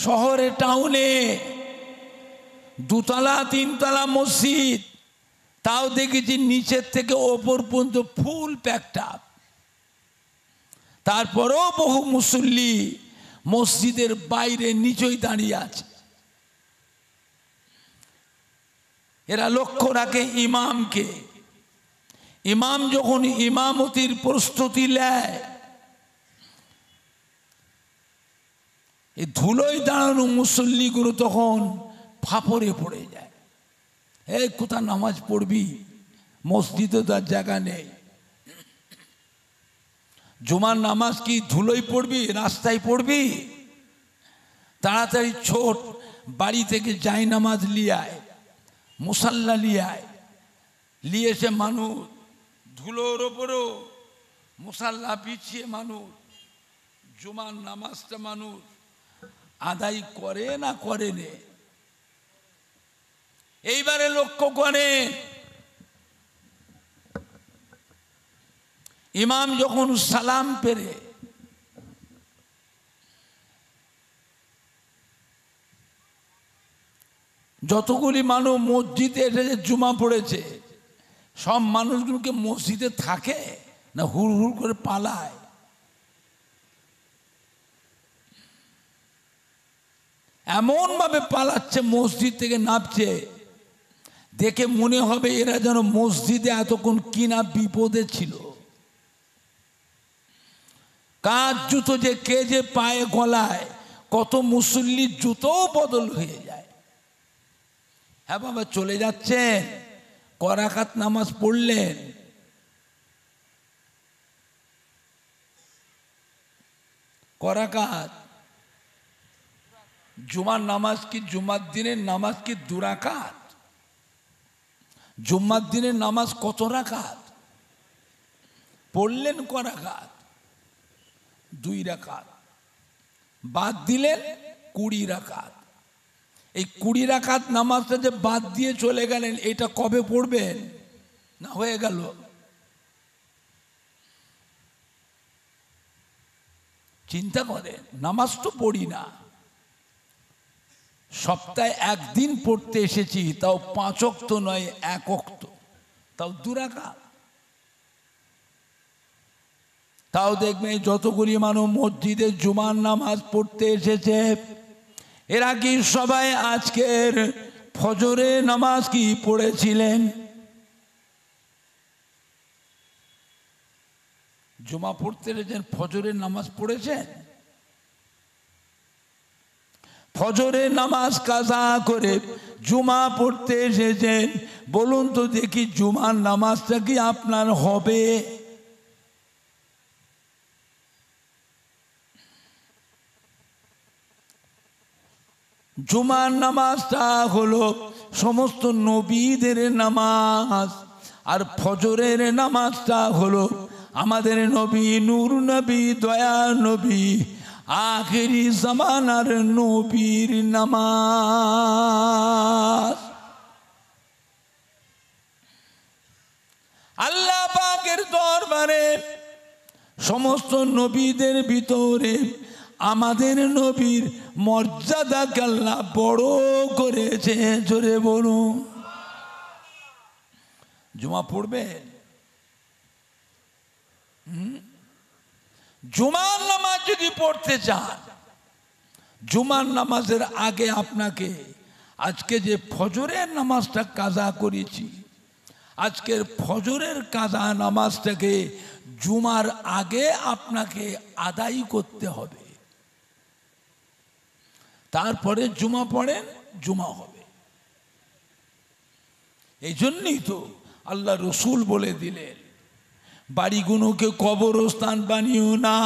শহরে টাউনে দুতলা তিনতলা মসজিদ, তাও দেখেছি নিচের থেকে ওপর পর্যন্ত ফুল প্যাকড আপ। তারপরেও বহু মুসল্লি মসজিদের বাইরে নিচেই দাঁড়িয়ে আছে। এরা লক্ষ্য রাখে ইমামকে। ইমাম যখন ইমামতির প্রস্তুতি নেয়, এই ধুলোয় দাঁড়ানো মুসল্লিগুলো তখন ফাপড়ে পড়ে যায়। এই কোথা নামাজ পড়বি, মসজিদে তার জায়গা নেই। জুমার নামাজ কি ধুলোয় পড়বি, রাস্তায় পড়বি? তাড়াতাড়ি ছোট বাড়ি থেকে যাই নামাজ লিয়ে আয়, মুসাল্লা লিয়ে আয়। নিয়ে এসে মানুষ ধুলোর ওপরও মুসাল্লা বিছিয়ে মানুষ জুমার নামাজটা মানুষ আদায় করে না করে নে। এইবারে লক্ষ্য করে ইমাম যখন সালাম পেরে যতগুলি মানুষ মসজিদে এসে জুমা পড়েছে, সব মানুষগুলোকে মসজিদে থাকে না হুড় হুড় করে পালায়? এমন ভাবে পালাচ্ছে, মসজিদ থেকে নামছে, দেখে মনে হবে এরা যেন মসজিদে এতক্ষণ কিনা বিপদে ছিল। কার জুতো যে কে যে পায়ে গলায়, কত মুসল্লির জুতোও বদল হয়ে যায়। হ্যাঁ বাবা, চলে যাচ্ছেন, করাকাত নামাজ পড়লেন, করাকাত। জুমার নামাজ কি জুমার দিনের নামাজ কি 2 রাকাত? জুম্মার দিনের নামাজ কত রাকাত? পড়লেন করাকাত? 2 রাকাত। বাদ দিলেন 20 রাকাত। এই 20 রাকাত নামাজটা যে বাদ দিয়ে চলে গেলেন, এটা কবে পড়বেন? না হয়ে গেল। চিন্তা করেন, নামাজ তো পড়ি না, সপ্তাহে একদিন পড়তে এসেছি, তাও 5 ওয়াক্ত নয় 1 ওয়াক্ত, তাও 2 রাকাত। তাও দেখবেন যতগুলি মানুষ মসজিদে জুমার নামাজ পড়তে এসেছে, এরা কি সবাই আজকের ফজরে নামাজ কি পড়েছিলেন? জুমা পড়তে এসেছেন, ফজরের নামাজ পড়েছেন? ফজরের নামাজ কাজা করে জুমা পড়তে এসেছেন, বলুন তো দেখি জুমার নামাজটা কি আপনার হবে? জুমার নামাজটা হলো সমস্ত নবীদের নামাজ, আর ফজরের নামাজটা হলো আমাদের নবী, নূর নবী, দয়া নবী, আখেরি জামানার নবীর নামাজ। আল্লাহ পাকের দরবারে সমস্ত নবীদের ভিতরে আমাদের নবীর মর্যাদাকে আল্লাহ বড় করেছে। জোরে বলুন। জুমা পড়বেন? জুমার নামাজ যদি পড়তে চান, জুমার নামাজের আগে আপনাকে আজকে যে ফজরের নামাজটা কাজা করেছি, আজকের ফজরের কাজা নামাজটাকে জুমার আগে আপনাকে আদায় করতে হবে। তারপরে জুমা পড়েন, জুমা হবে। এই জন্যই তো আল্লাহ রসুল বলে দিলেন, বাড়িগুলোকে কবরস্থান বানিও না,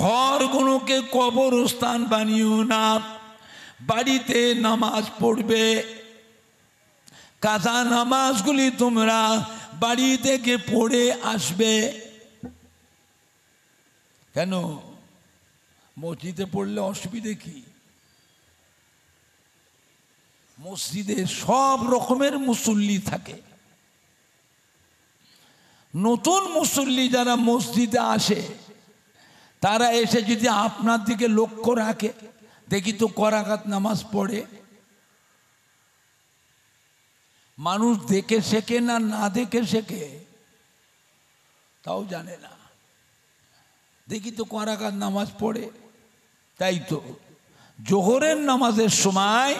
ঘরগুলোকে কবরস্থান বানিও না, বাড়িতে নামাজ পড়বে। কাজা নামাজগুলি তোমরা বাড়ি থেকে পড়ে আসবে। কেন? মসজিদে পড়লে অসুবিধে কি? মসজিদে সব রকমের মুসল্লি থাকে। নতুন মুসল্লি যারা মসজিদে আসে, তারা এসে যদি আপনার দিকে লক্ষ্য রাখে, দেখি তো করাঘাত নামাজ পড়ে, মানুষ দেখে শেখে না না দেখে শেখে তাও জানে না, দেখি তো করাঘাত নামাজ পড়ে। তাই তো জোহরের নামাজের সময়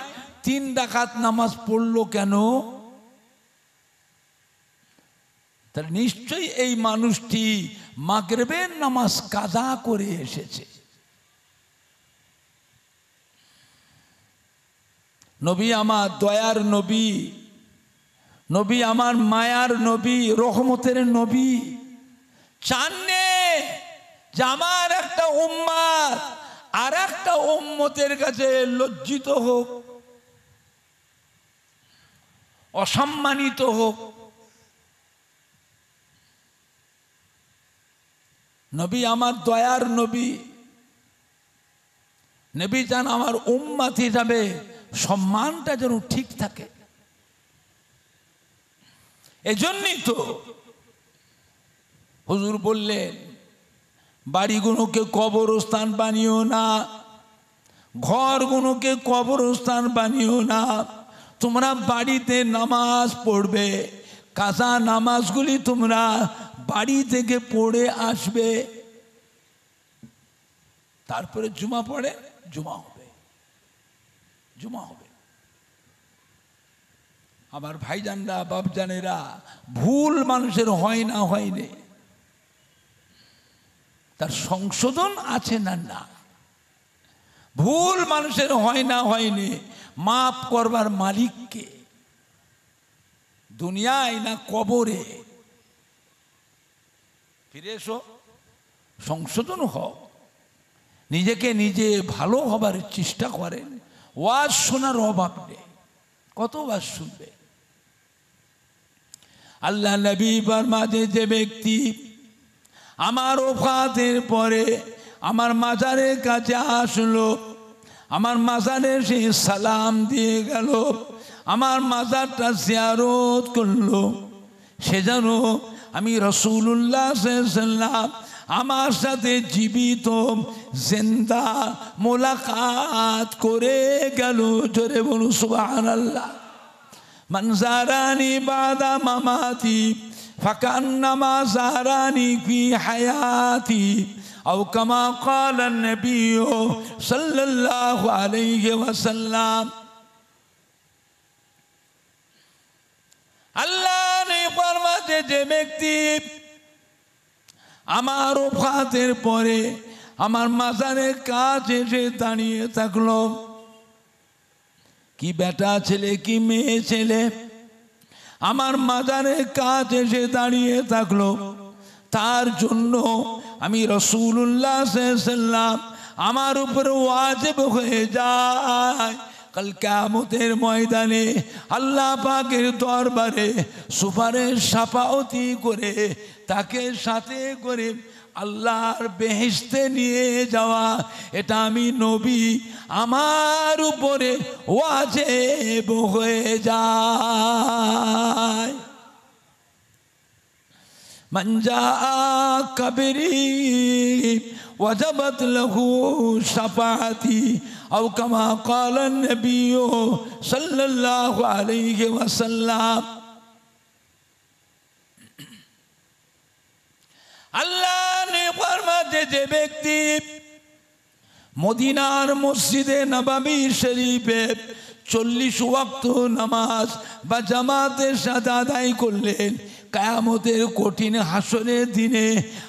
3 রাকাত নামাজ পড়লো কেন? তাহলে নিশ্চয়ই এই মানুষটি মাগরিবের নামাজ কাজা করে এসেছে। নবী আমার দয়ার নবী, নবী আমার মায়ার নবী, রহমতের নবী চাননে যে আমার একটা উম্মত আর একটা উম্মতের কাছে লজ্জিত হোক, অসম্মানিত হোক। নবী আমার দয়ার নবী, নবী চান আমার উম্মত হিসাবে সম্মানটা যেন ঠিক থাকে। এজন্যই তো হুজুর বললেন, বাড়িগুলোকে কবরস্থান বানিও না, ঘরগুলোকে কবরস্থান বানিও না। তোমরা বাড়িতে নামাজ পড়বে, কাজা নামাজগুলি তোমরা বাড়ি থেকে পড়ে আসবে, তারপরে জুমা পড়ে জুমা হবে, জুমা হবে। আমার ভাইজানরা বাপজানেরা, ভুল মানুষের হয় না হয়নি, তার সংশোধন আছে না না। ভুল মানুষের হয় না হয়নি, মাফ করবার মালিককে, দুনিয়ায় না কবরে। ফিরে এসো, সংশোধন হও, নিজেকে নিজে ভালো হবার চেষ্টা করেন। ওয়াজ শোনার অভাব নেই, কত ওয়াজ শুনবে। আল্লাহ নবী ফরমাতে, যে ব্যক্তি আমার ওফাতের পরে আমার মাজারের কাছে আসলো, আমার মাজারে সে সালাম দিয়ে গেল, আমার মাজারটা জিয়ারত করলো, সে যেন আমি রাসূলুল্লাহ সাল্লাল্লাহু আলাইহি ওয়াসাল্লাম আমার সাথে জীবিত জিন্দা মোলাকাত করে গেল। জোরে বলুন সুবহানাল্লাহ। মান জারানি বাদা মামাতি ফাকান্নামা জারানি ফি হায়াতি আও কামা ক্বালা নবী সাল্লাল্লাহু আলাইহি ওয়াসাল্লাম। আল্লাহ ने फरमाते, যে ব্যক্তি আমার ওফাতের পরে আমার মাজারের কাছে এসে দাঁড়িয়ে থাকলো, কি বেটা ছেলে কি মেয়ে ছেলে আমার মাজারের কাছে এসে দাঁড়িয়ে থাকলো, তার জন্য আমি রাসূলুল্লাহ সাল্লাল্লাহু আলাইহি ওয়াসাল্লাম আমার উপরে ওয়াজিব হয়ে যায় কাল কিয়ামতের ময়দানে আল্লাহ পাকের দরবারে সুপারিশ শাফাআতি করে তাকে সাথে করে আল্লাহর বেহেশতে নিয়ে যাওয়া। এটা আমি নবী আমার উপরে ওয়াজিব হয়ে যায়। মান জাআ কবরি ওয়াজাবাত লাহু শাফাআতি আও কামা ক্বালা নবী সাল্লাল্লাহু আলাইহি ওয়াসাল্লাম। আল্লাহ ने फरमाते, যে ব্যক্তি মদিনার মসজিদে নববী শরীফে 40 ওয়াক্ত নামাজ বা জামাতের সাথে আদায় করলেন, কিয়ামতের কঠিন হাসরের দিনে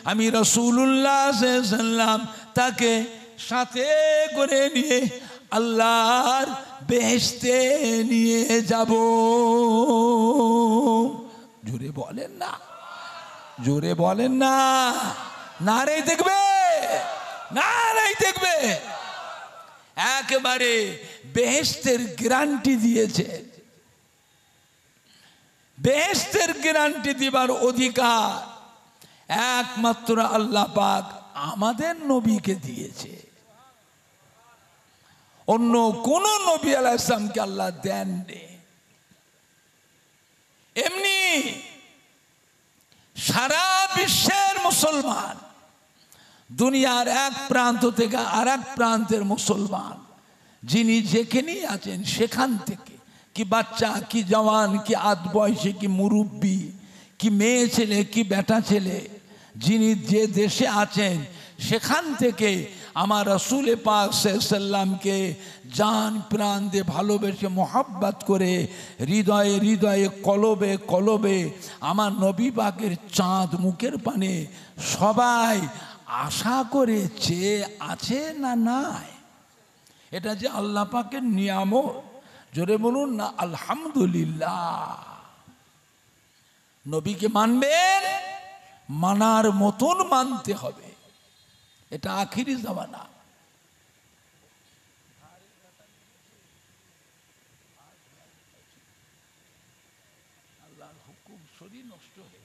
আমি রাসূলুল্লাহ সাল্লাল্লাহু আলাইহি ওয়াসাল্লাম তাকে সাথে করে নিয়ে আল্লাহর বেহেশতে নিয়ে যাব। জোরে বলেন না, জোরে বলেন না, নারে দেখবে, নারে দেখবে। একেবারে বেহেশতের গ্যারান্টি দিয়েছে। বেহেশতের গ্যারান্টি দিবার অধিকার একমাত্র আল্লাহ পাক আমাদের নবীকে দিয়েছে, অন্য কোন নবী আলাইহিস সালামকে আল্লাহ দেননি। এমনি সারা বিশ্বের মুসলমান দুনিয়ার এক প্রান্ত থেকে আর এক প্রান্তের মুসলমান যিনি যেখানেই আছেন সেখান থেকে, কি বাচ্চা, কি জওয়ান, কি আধ বয়সী, কি মুরব্বী, কি মেয়ে ছেলে, কি বেটা ছেলে, যিনি যে দেশে আছেন সেখান থেকে আমার রাসূল পাক সাল্লাল্লাহু আলাইহি সাল্লামকে জান প্রাণ দিয়ে ভালোবেসে মোহাব্বত করে হৃদয়ে হৃদয়ে কলবে কলবে আমার নবী পাকের চাঁদ মুখের পানে সবাই আশা করে চেয়ে আছে না নাই? এটা যে আল্লাহ পাকের নিয়ামত, জোরে বলুন না আলহামদুলিল্লাহ। নবীকে মানবেন, মানার মতন মানতে হবে। এটা আখিরি জামানা। আল্লাহর হুকুম শরীর নষ্ট হয়ে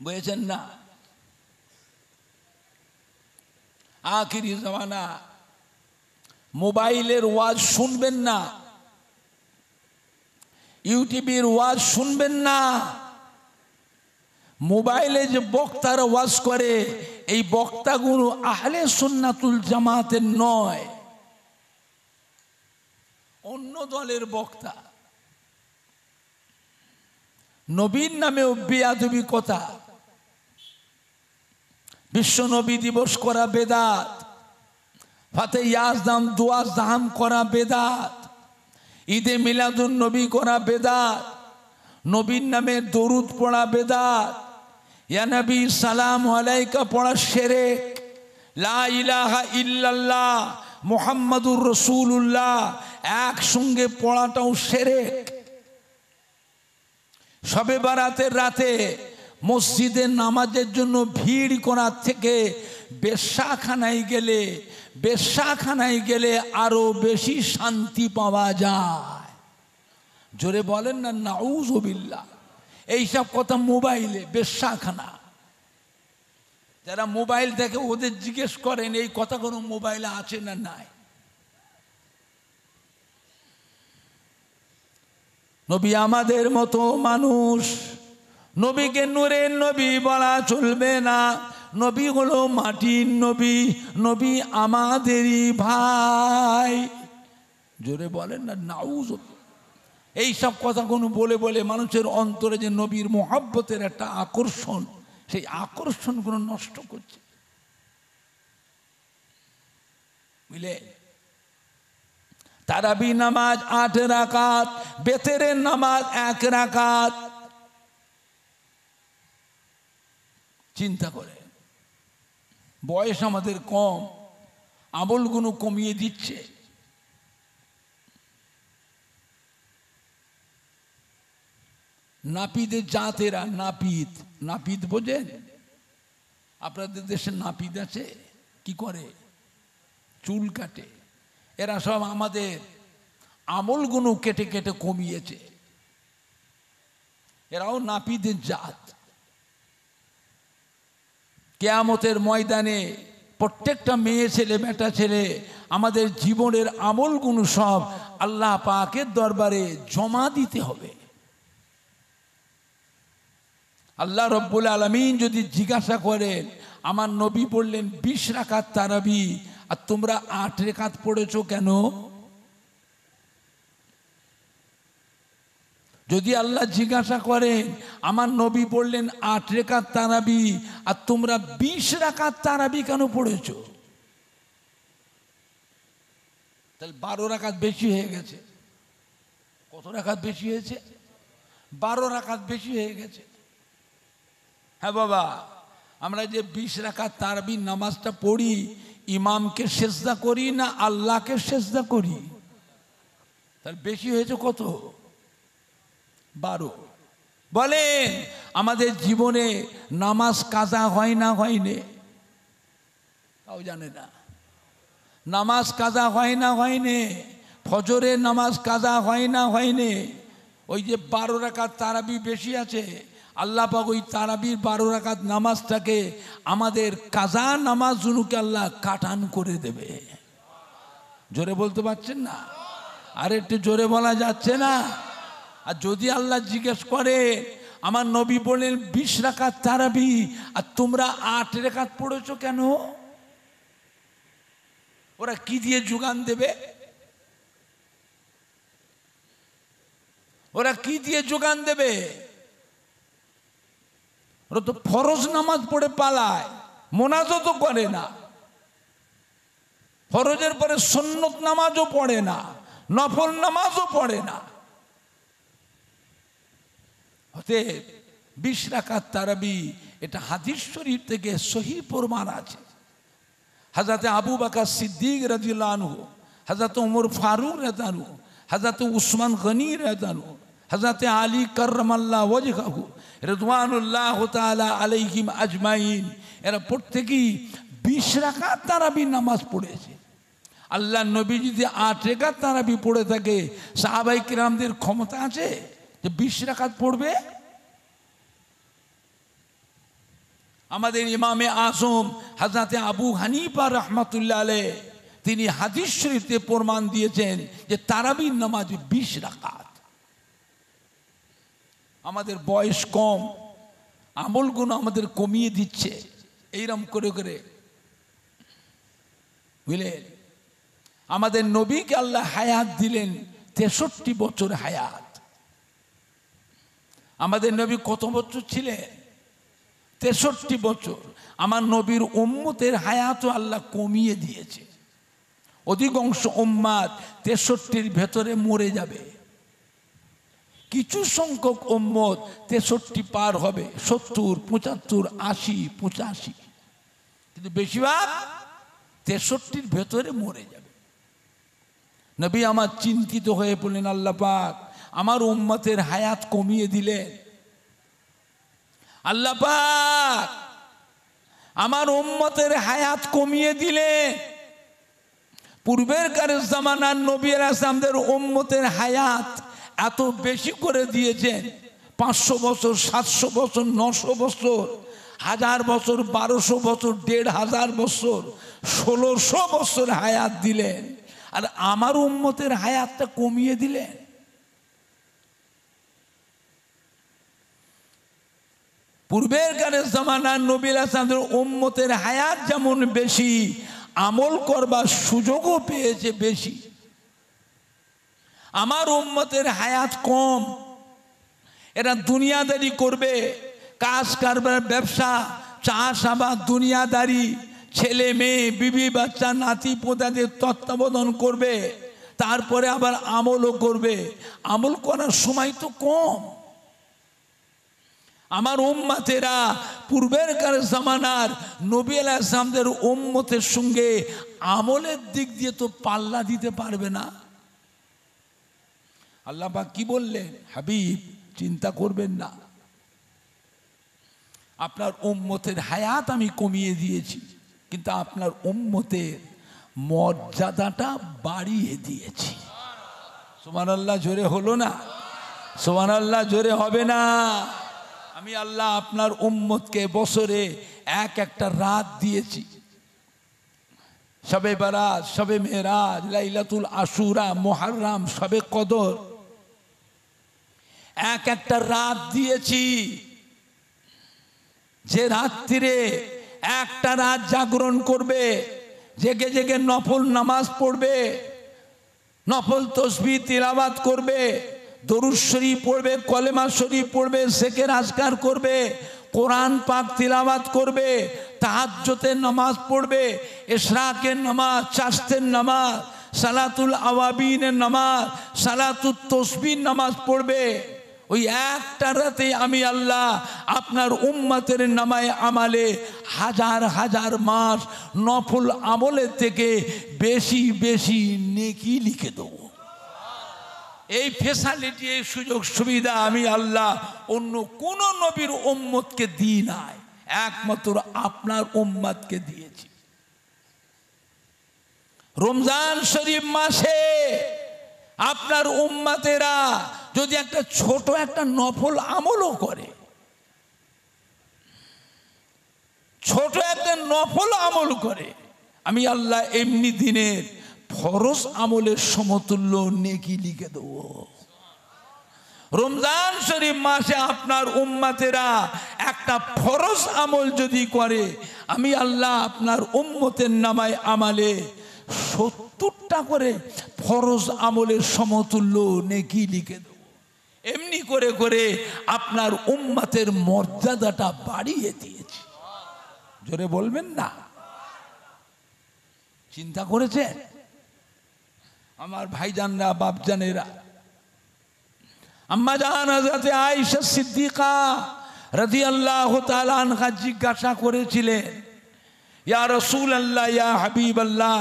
বুঝেছেন না? আখিরি জামানা। মোবাইলের ওয়াজ শুনবেন না, ইউটিউবের ওয়াজ শুনবেন না। মোবাইলে যে বক্তারা ওয়াজ করে, এই বক্তাগুলো আহলে সুন্নাতুল জামাতের নয়, অন্য দলের বক্তা। নবীর নামেও বেয়াদবি কথা। বিশ্ব নবী দিবস করা বেদাত, ফাতে ইয়াজদাম দুয়াজদাম করা বেদাত, ঈদে মিলাদুন নবী করা বেদাত, নবীর নামে দরুদ পড়া বেদাত, ইয়া নবী সালাম আলাইকা পড়া শিরক, লা ইলাহা ইল্লাল্লাহ মুহাম্মাদুর রাসূলুল্লাহ একসঙ্গে পড়াটাও শিরক। শবে বারাতের রাতে মসজিদে নামাজের জন্য ভিড় করার থেকে বেশ্যাখানায় গেলে আরো বেশি শান্তি পাওয়া যায়। জোরে বলেন না নাউযুবিল্লাহ। এইসব কথা মোবাইলে, বেশ্যাখানা। যারা মোবাইল দেখে ওদের জিজ্ঞেস করেন এই কথা কোনো মোবাইলে আছে না নাই। নবী আমাদের মতো মানুষ, নবীকে নূরের নবী বলা চলবে না। নবী হলো মাটির নবী, নবী আমাদেরই ভাই। জোরে বলেন না নাউযুবিল্লাহ। এইসব কথা কোনো বলে বলে মানুষের অন্তরে যে নবীর মোহাব্বতের একটা আকর্ষণ, সেই আকর্ষণগুলো নষ্ট করছে। বুঝলে? তারাবি নামাজ 8 রাকাত, বেতেরের নামাজ 1 রাকাত। চিন্তা করে, বয়স আমাদের কম, আমলগুলো কমিয়ে দিচ্ছে। নাপিদের জাতেরা, নাপিত বোঝেন? আপনাদের দেশে নাপিত আছে? কি করে? চুল কাটে। এরা সব আমাদের আমলগুলো কেটে কেটে কমিয়েছে। এরাও নাপিদের জাত। কিয়ামতের ময়দানে প্রত্যেকটা মেয়ে ছেলে বেটা ছেলে আমাদের জীবনের আমলগুলো সব আল্লাহ পাকের দরবারে জমা দিতে হবে। আল্লাহ রব্বুল আলামিন যদি জিজ্ঞাসা করেন, আমার নবী বললেন 20 রাকাত তারাবি, আর তোমরা 8 রাকাত পড়েছো কেন? যদি আল্লাহ জিজ্ঞাসা করেন, আমার নবী বললেন 8 রাকাত তারাবি, আর তোমরা 20 রাকাত তারাবি কেন পড়েছো? তাহলে 12 রাকাত বেশি হয়ে গেছে। কত রাকাত বেশি হয়েছে? 12 রাকাত বেশি হয়ে গেছে। হ্যাঁ বাবা, আমরা যে 20 রাকাত তারাবির নামাজটা পড়ি, ইমামকে সেজদা করি না আল্লাহকে সেজদা করি? তাহলে বেশি হয়েছে কত? 12। বলেন, আমাদের জীবনে নামাজ কাজা হয় না হয়নি? তাও জানে না। নামাজ কাজা হয় না হয়নি? ফজরের নামাজ কাজা হয় না হয়নি? ওই যে 12 রাকাত তারাবি বেশি আছে, আল্লাহ পাক ওই তারাবির 12 রাকাত নামাজটাকে আমাদের কাজা নামাজ জুনুকে আল্লাহ কাটান করে দেবে। জোরে বলতে পারছেন না? আর একটু জোরে বলা যাচ্ছে না? আর যদি আল্লাহ জিজ্ঞেস করে, আমার নবী বলেন 20 রাকাত তারাবি আর তোমরা 8 রাকাত পড়েছো কেন? ওরা কি দিয়ে যোগান দেবে? ওরা কি দিয়ে যোগান দেবে? ওরা তো ফরজ নামাজ পড়ে পালায়, মোনাজাতও করে না, ফরজের পরে সুন্নত নামাজও পড়ে না, নফল নামাজও পড়ে না। অতএব 20 রাকাত তারাবি এটা হাদিস শরীফ থেকে সহিহ প্রমাণ আছে। হযরত আবু বকর সিদ্দিক রাদিয়াল্লাহু আনহু, হযরত ওমর ফারুক রাদিয়াল্লাহু আনহু, হযরত উসমান গনি রাদিয়াল্লাহু আনহু, হযরত আলী কাররামাল্লাহু ওয়াজহাহু রিদওয়ানুল্লাহ তাআলা আলাইহিম আজমাইন, এরা প্রত্যেকেই 20 রাকাত তারাবি নামাজ পড়েছে। আল্লাহ নবী যদি 8 রাকাত তারাবি পড়ে থাকে, সাহাবায়ে কিরামদের ক্ষমতা আছে যে 20 রাকাত পড়বে? আমাদের ইমামে আজম হযরত আবু হানিফা রাহমাতুল্লাহ আলাইহি তিনি হাদিস শরীফে প্রমাণ দিয়েছেন যে তারাবির নামাজ 20 রাকাত। আমাদের বয়স কম, আমলগুলো আমাদের কমিয়ে দিচ্ছে এইরকম করে করে, বুঝলেন? আমাদের নবীকে আল্লাহ হায়াত দিলেন 63 বছর হায়াত। আমাদের নবী কত বছর ছিলেন? 63 বছর। আমার নবীর উম্মতের হায়াতও আল্লাহ কমিয়ে দিয়েছে। অধিকাংশ উম্মাত 63-র ভেতরে মরে যাবে, কিছু সংখ্যক উম্মত 63 পার হবে, 70, 75, 80, 85, কিন্তু বেশিরভাগ 63-র ভেতরে মরে যাবে। নবী আমার চিন্তিত হয়ে পড়লেন, আল্লাহ পাক আমার উম্মতের হায়াত কমিয়ে দিলেন। আল্লাহ পাক আমার উম্মতের হায়াত কমিয়ে দিলেন। পূর্বের কারের জামানার নবী আলাইহিস সালামদের উম্মতের হায়াত এত বেশি করে দিয়েছেন, 500 বছর, 700 বছর, 900 বছর, 1000 বছর, 1200 বছর, 1500 বছর, 1600 বছর হায়াত দিলেন। আর আমার উম্মতের হায়াতটা কমিয়ে দিলেন। পূর্বের কারের জামানার নবী আলাইহিস সালামদের উম্মতের হায়াত যেমন বেশি, আমল করবার সুযোগও পেয়েছে বেশি। আমার উম্মতের হায়াত কম, এরা দুনিয়াদারি করবে, কাজ কারবার, ব্যবসা, চাষাবাদ, দুনিয়াদারি, ছেলে মেয়ে, বিবি বাচ্চা, নাতি পোতাদের তত্ত্বাবধান করবে, তারপরে আবার আমলও করবে। আমল করার সময় তো কম। আমার উম্মতেরা পূর্বের কার জামানার নবী আলাইহিস সালামদের উম্মতের সঙ্গে আমলের দিক দিয়ে তো পাল্লা দিতে পারবে না। আল্লাহ পাক কি বললেন? হাবিব চিন্তা করবেন না, আপনার উম্মতের হায়াত আমি কমিয়ে দিয়েছি, কিন্তু আপনার উম্মতের মর্যাদাটা বাড়িয়ে দিয়েছি। সুবহানাল্লাহ জোরে হলো না? সুবহানাল্লাহ জোরে হবে না? আমি আল্লাহ আপনার উম্মতকে বছরে একটা রাত দিয়েছি। শবে বারাত, শবে মেরাজ, লাইলাতুল আশুরা, মুহররম, শবে কদর, একটা রাত দিয়েছি। যে রাত্রিরে একটা রাত জাগরণ করবে, জেগে জেগে নফল নামাজ পড়বে, নফল তসবিহ তিলাওয়াত করবে, দরুদ শরীফ পড়বে, কলেমা শরীফ পড়বে, জিকির আজকার করবে, কোরআন পাক তিলাওয়াত করবে, তাহাজ্জুদের নামাজ পড়বে, ইশরাকের নামাজ, চাশতের নামাজ, সালাতুল আওয়াবিনের নামাজ, সালাতুত তসবিহ নামাজ পড়বে। ওই একটা রাতে আমি আল্লাহ আপনার উম্মতের নামায়ে আমালে হাজার হাজার মাস নফল আমলের থেকে বেশি বেশি নেকি লিখে দেবো। এই ফ্যাসিলিটি, এই সুযোগ সুবিধা আমি আল্লাহ অন্য কোন নবীর উম্মতকে দিই নাই, একমাত্র আপনার উম্মতকে দিয়েছি। রমজান শরীফ মাসে আপনার উম্মতেরা যদি একটা ছোট একটা নফল আমলও করে, ছোট একটা নফল আমল করে, আমি আল্লাহ এমনি দিনের ফরজ আমলের সমতুল্য নেকি লিখে দেবো। রমজান শরীফ মাসে আপনার উম্মতেরা একটা ফরজ আমল যদি করে, আমি আল্লাহ আপনার উম্মতের নামায় আমালে 70টা করে ফরজ আমলের সমতুল্য নেকি লিখে দেব। এমনি করে করে আপনার উম্মতের মর্যাদাটা বাড়িয়ে দিয়েছি। জোরে বলবেন না? চিন্তা করেছেন আমার ভাইজানরা, বাপজানেরা? আম্মা জান হযরত আয়েশা সিদ্দিকা রাদিয়াল্লাহু তাআলা আনহা জিজ্ঞাসা করেছিলেন, ইয়া রাসূলুল্লাহ, ইয়া হাবিবাল্লাহ,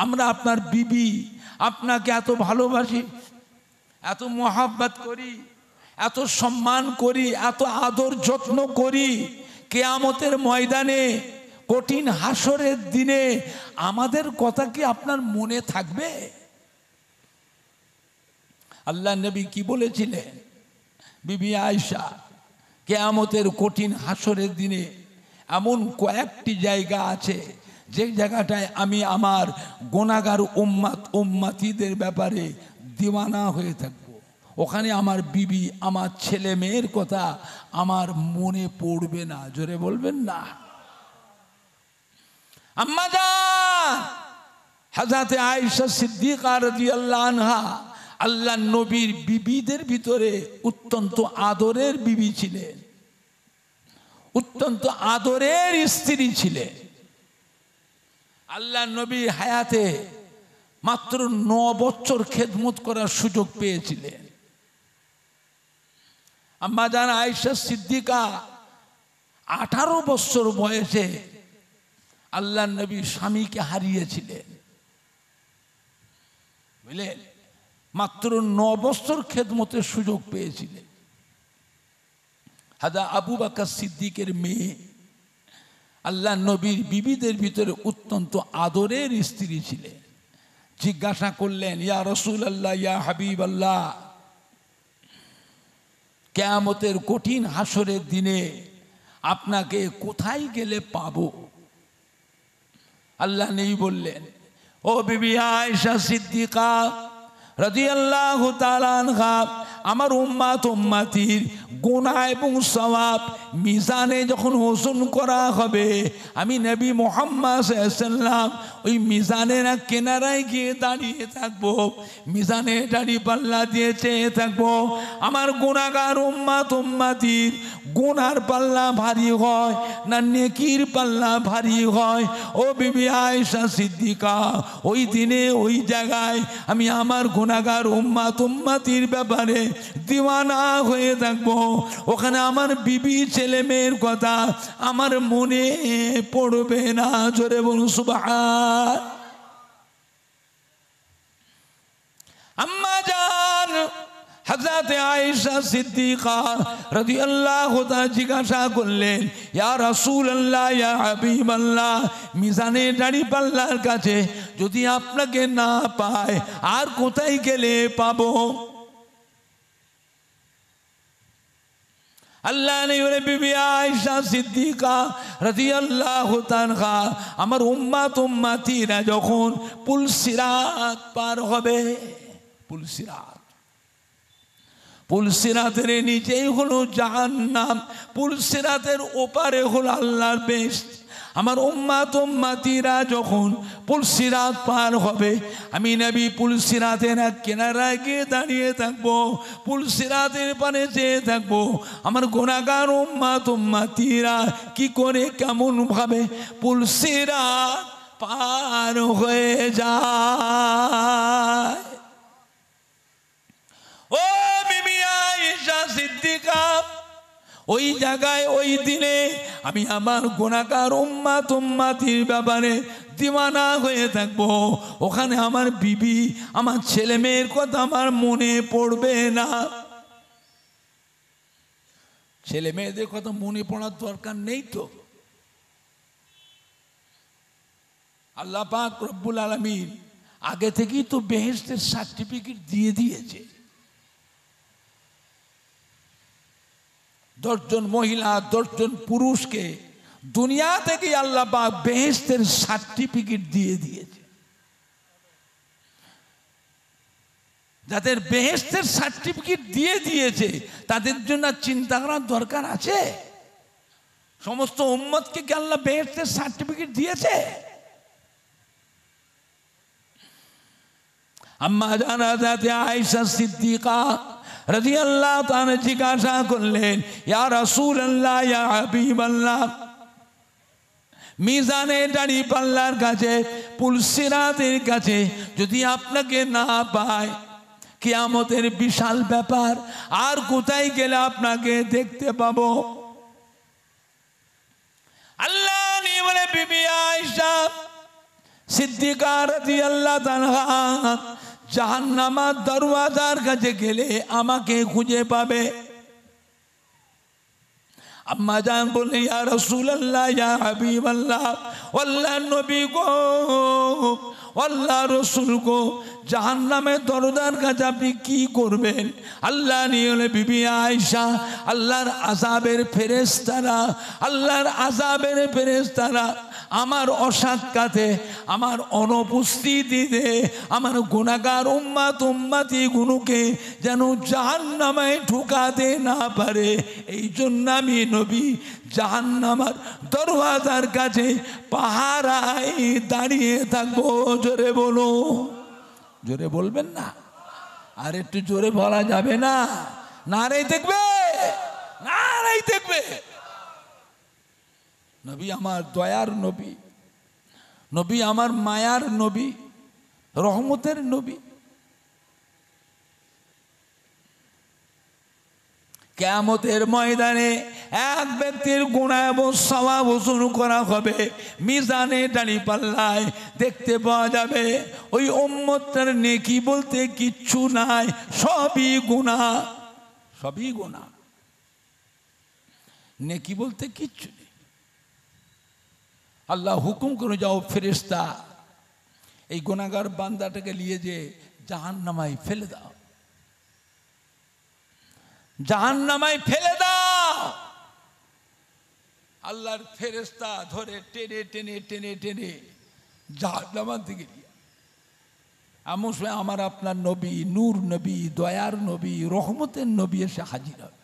আমরা আপনার বিবি, আপনাকে এত ভালোবাসি, এত মহব্বত করি, এত সম্মান করি, এত আদর যত্ন করি, কিয়ামতের ময়দানে কঠিন হাসরের দিনে আমাদের কথা কি আপনার মনে থাকবে? আল্লাহ নবী কি বলেছিলেন? বিবি আয়েশা, কিয়ামতের কঠিন হাসরের দিনে এমন কয়েকটি জায়গা আছে যে জায়গাটায় আমি আমার গুনাহগার উম্মতিদের ব্যাপারে দিওয়ানা হয়ে থাকব। ওখানে আমার বিবি, আমার ছেলে মেয়ের কথা আমার মনে পড়বে না। জোরে বলবেন না? আম্মা জান হযরত আয়েশা সিদ্দিকা রাদিয়াল্লাহু আনহা আল্লাহ নবীর বিবিদের ভিতরে অত্যন্ত আদরের বিবি ছিলেন, অত্যন্ত আদরের স্ত্রী ছিলেন। আল্লাহ নবী হায়াতে মাত্র 9 বছর খেদমত করার সুযোগ পেয়েছিলেন। আম্মা জান আয়েশা সিদ্দিকা 18 বছর বয়সে আল্লাহ নবী স্বামীকে হারিয়েছিলেন, বুঝলেন? মাত্র 9 বছর খেদমতের সুযোগ পেয়েছিলেন। হাজা আবু বকর সিদ্দিকের মেয়ে আল্লাহ নবীর বিবিদের ভিতরে অত্যন্ত আদরের স্ত্রী ছিলেন। জিজ্ঞাসা করলেন, ইয়া রাসূলুল্লাহ, ইয়া হাবিবাল্লাহ, কিয়ামতের কঠিন হাসরের দিনে আপনাকে কোথায় গেলে পাবো? আল্লাহ নবী বললেন, ও বিবি আয়েশা সিদ্দিকা রাদিয়াল্লাহু তাআলা আনহা, আমার উম্মতির গুনাহ এবং সওয়াব মিজানে যখন ওজন করা হবে, আমি নবী মুহাম্মদ সাল্লাল্লাহু আলাইহি ওয়াসাল্লাম ওই মিজানের কিনারায় গিয়ে দাঁড়িয়ে থাকবো, মিজানে দাঁড়ি পাল্লা দিয়ে চেয়ে থাকবো। আমার গুনাহগার উম্মতির গুনার পাল্লা ভারী হয় না নেকির পাল্লা ভারী হয়? ও বিবি আয়েশা সিদ্দিকা, ওই দিনে ওই জায়গায় আমি আমার গুনাহগার উম্মতির ব্যাপারে দিওয়ানা হয়ে থাকবো। ওখানে আমার বিবি ছেলে মেয়ের কথা আমার মনে পড়বে না। জোরে বলুন সুবহান। আম্মা জান হযরত আয়েশা সিদ্দিকা রাদিয়াল্লাহু তাআলা জিজ্ঞাসা করলেন, ইয়া রাসূলুল্লাহ, ইয়া হাবিবাল্লাহ, মিজানে দাড়ি পাল্লার কাছে যদি আপনাকে না পায় আর কোথায় গেলে পাবো? আল্লাহ নবী বিবি আয়েশা সিদ্দিকা রাদিয়াল্লাহু তাআলা আমার উম্মতিরা যখন পুলসিরাত পার হবে, পুলসিরাতের নিচেই হলো জাহান্নাম, পুলসিরাতের ওপারে হলো আল্লাহর বেহেশত। আমার উম্মতিরা যখন পুলসিরাত পার হবে, আমি নবী পুলসিরাতের এক কিনারায় গিয়ে দাঁড়িয়ে থাকবো, পুলসিরাতের পারে চেয়ে থাকবো। আমার গুনাহগার উম্মতিরা কি করে কেমন ভাবে পুলসিরাত পার হয়ে যায়। ও বিবি আয়েশা সিদ্দিকা, ওই জায়গায় ওই দিনে আমি আমার গুনাহগার উম্মতির ব্যাপারে দিওয়ানা হয়ে থাকবো। ওখানে আমার বিবি, আমার ছেলে মেয়ের কথা আমার মনে পড়বে না। ছেলে মেয়েদের কথা মনে পড়ার দরকার নেই তো। আল্লাহ পাক রব্বুল আলামিন আগে থেকেই তো বেহেশতের সার্টিফিকেট দিয়ে দিয়েছে। 10 জন মহিলা 10 জন পুরুষকে দুনিয়া থেকে আল্লাহ পাক বেহেশতের সার্টিফিকেট দিয়ে দিয়েছে। যাদের বেহেশতের সার্টিফিকেট দিয়ে দিয়েছে তাদের জন্য চিন্তা করার দরকার আছে? সমস্ত উম্মতকে কি আল্লাহ বেহেশতের সার্টিফিকেট দিয়েছে? আম্মা জানা যাতে আয়েশা সিদ্দিকা রাদিয়াল্লাহু তাআলা জিজ্ঞাসা করলেন, ইয়া রাসূলুল্লাহ, ইয়া হাবিবাল্লাহ, মিজানে দাড়ি পাল্লার কাছে, পুলসিরাতের কাছে যদি আপনাকে না পায়, কিয়ামতের বিশাল ব্যাপার, আর কোথায় গেলে আপনাকে দেখতে পাবো? আল্লাহ নিয়ে বলে বিবি আয়েশা সিদ্দিকা রাদিয়াল্লাহু তাআলা, জাহান্নামের দরওয়াজার কাছে গেলে আমাকে খুঁজে পাবে। আম্মা জান বলে, ইয়া রাসূলুল্লাহ, ইয়া হাবিবাল্লাহ, আল্লাহর নবী গো, আল্লাহর রাসূল গো, জাহান্নামের দরজার কাছে আপনি কি করবেন? আল্লাহ নিয়ে বলে বিবি আয়েশা, আল্লাহর আযাবের ফেরেশতারা, আল্লাহর আযাবের ফেরেশতারা আমার অসাক্ষাতে, আমার অনুপস্থিতিতে আমার গুনাহগার উম্মতি গুনুকে যেন জাহান্নামে ঢুকাতে না পারে, এই জন্য আমি নবী জাহান্নামের দরওয়াজার কাছে পাহারায় দাঁড়িয়ে থাকবো। জোরে বলো, জোরে বলবেন না? আর একটু জোরে বলা যাবে না? নারাই দেখবে, নারাই দেখবে। নবী আমার দয়ার নবী, নবী আমার মায়ার নবী, রহমতের নবী। কিয়ামতের ময়দানে এক ব্যক্তির গুনাহ এবং সওয়াব ওজন করা হবে, মিজানে দাঁড়িপাল্লায় দেখতে পাওয়া যাবে ওই উম্মতের নেকি বলতে কিচ্ছু নাই, সবই গুনাহ, সবই গুনাহ, নেকি বলতে কিচ্ছু নেই। আল্লাহ হুকুম করে, যাও ফেরেশতা এই গুনাহগার বান্দাটাকে নিয়ে যে জাহান্নামায় ফেলে দাও, জাহান্নামায় ফেলে দাও। আল্লাহর ফেরেশতা ধরে টেনে টেনে টেনে টেনে জাহান্নামের দিকে নিয়ে, এমন সময় আমার আপনার নবী, নূর নবী, দয়ার নবী, রহমতের নবী এসে হাজির হবে।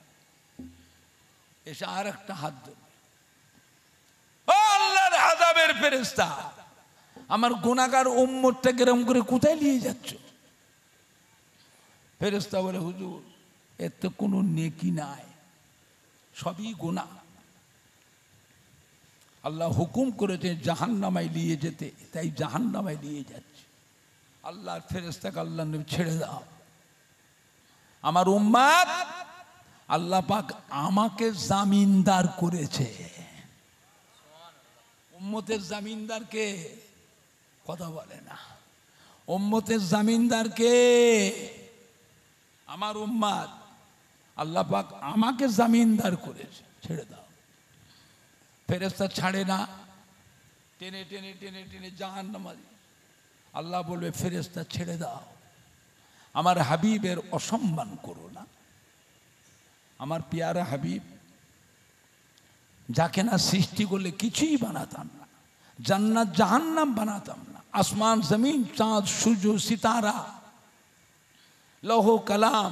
এসে আর একটা হাত ধরবে, ও আল্লাহর আযাবের ফেরেশতা, আমার গুনাহগার উম্মতটাকে এরকম করে কোথায় নিয়ে যাচ্ছ? ফেরেশতা বলে, হুজুর এর তো কোনো নেকি নাই, সবই গুনাহ। আল্লাহ হুকুম করেছে জাহান্নামায় নিয়ে যেতে, তাই জাহান্নামায় নিয়ে যাচ্ছে। আল্লাহর ফেরেশতাকে আল্লাহ নবী ছেড়ে দাও, আমার উম্মত আল্লাহ পাক আমাকে জামিনদার করেছে। উম্মতের জামিনদার কে? কথা বলে না। উম্মতের জামিনদার কে? আমার উম্মত। আল্লাহ পাক আমাকে জামিনদার করেছে, ছেড়ে দাও। ফেরেশতা ছাড়ে না, টেনে টেনে টেনে টেনে জাহান্নামে। আল্লাহ বলবে, ফেরেশতা ছেড়ে দাও, আমার হাবিবের অসম্মান করো না। আমার পেয়ারা হাবিব, যাকে না সৃষ্টি করলে কিছুই বানাতাম না, জান্নাত জাহান্নাম বানাতাম না, আসমান জমিন চাঁদ সূর্য সিতারা লৌহ কালাম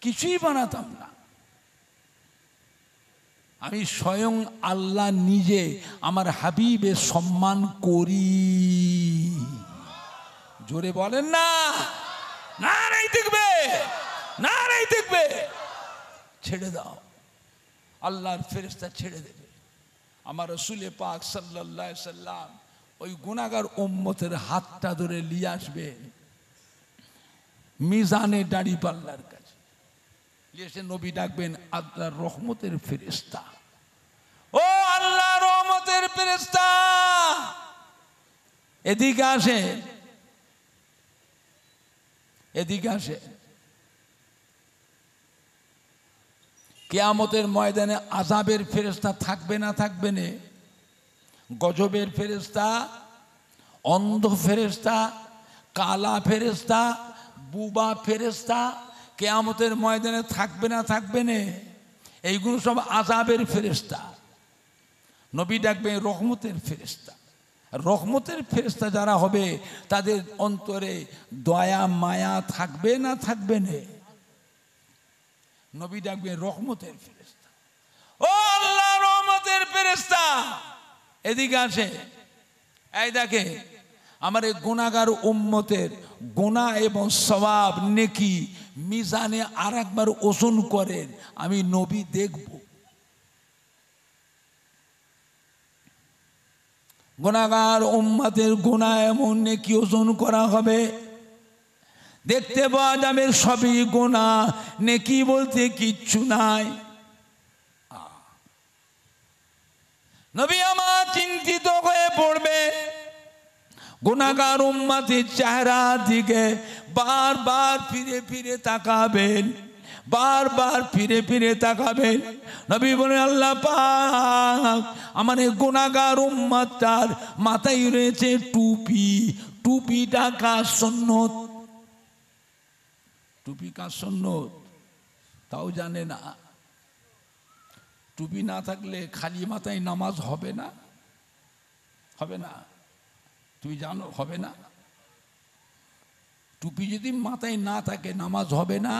কিছুই বানাতাম না। আমি স্বয়ং আল্লাহ নিজে আমার হাবিবের সম্মান করি। জোরে বলেন না? নারাই দেখবে, নারাই দেখবে। ছেড়ে দাও, আল্লাহর ফেরেশতা ছেড়ে দেবে। আমার রাসূল পাক সাল্লাল্লাহু আলাইহি সাল্লাম ওই গুনাহগার উম্মতের হাতটা ধরে নিয়ে আসবে মিজানে দাঁড়িপাল্লার কাছে। এসে নবী ডাকবেন, আল্লাহর রহমতের ফেরেশতা, ও আল্লাহর রহমতের ফেরেশতা এদিকে আসে, এদিকে আসে। কিয়ামতের ময়দানে আযাবের ফেরেশতা থাকবে না থাকবে না? গজবের ফেরেশতা, অন্ধ ফেরেশতা, কালা ফেরেশতা, বুবা ফেরেশতা কিয়ামতের ময়দানে থাকবে না থাকবে না? এইগুলো সব আযাবের ফেরেশতা। নবী ডাকবেন রহমতের ফেরেশতা। রহমতের ফেরেশতা যারা হবে তাদের অন্তরে দয়া মায়া থাকবে না থাকবে না? নবী ডাকবেন রহমতের ফেরেশতা, ও আল্লাহ রহমতের ফেরেশতা এদিকে আসে। এই দেখে আমার এই গুনাহগার উম্মতের গুনাহ এবং সওয়াব নেকি মিজানে আরেকবার ওজন করেন, আমি নবী দেখব। গুনাহগার উম্মতের গুনাহ এমন নেকি ওজন করা হবে, দেখতে পাওয়া যাবে সবই গুনাহ, নেকি বলতে কিচ্ছু নাই। নবী আমার চিন্তিত হয়ে পড়বে। গুনাহগার উম্মতের চেহারা দিকে বারবার ফিরে ফিরে তাকাবেন, বারবার ফিরে ফিরে তাকাবেন। নবী বলেন আল্লাহ পাক আমার এই গুনাহগার উম্মতটার মাথায় রয়েছে টুপি, টুপিটা কার সুন্নত? টুপি কার সুন্নত তাও জানে না। টুপি না থাকলে খালি মাথায় নামাজ হবে না, হবে না? তুমি জানো হবে না? টুপি যদি মাথায় না থাকে নামাজ হবে না।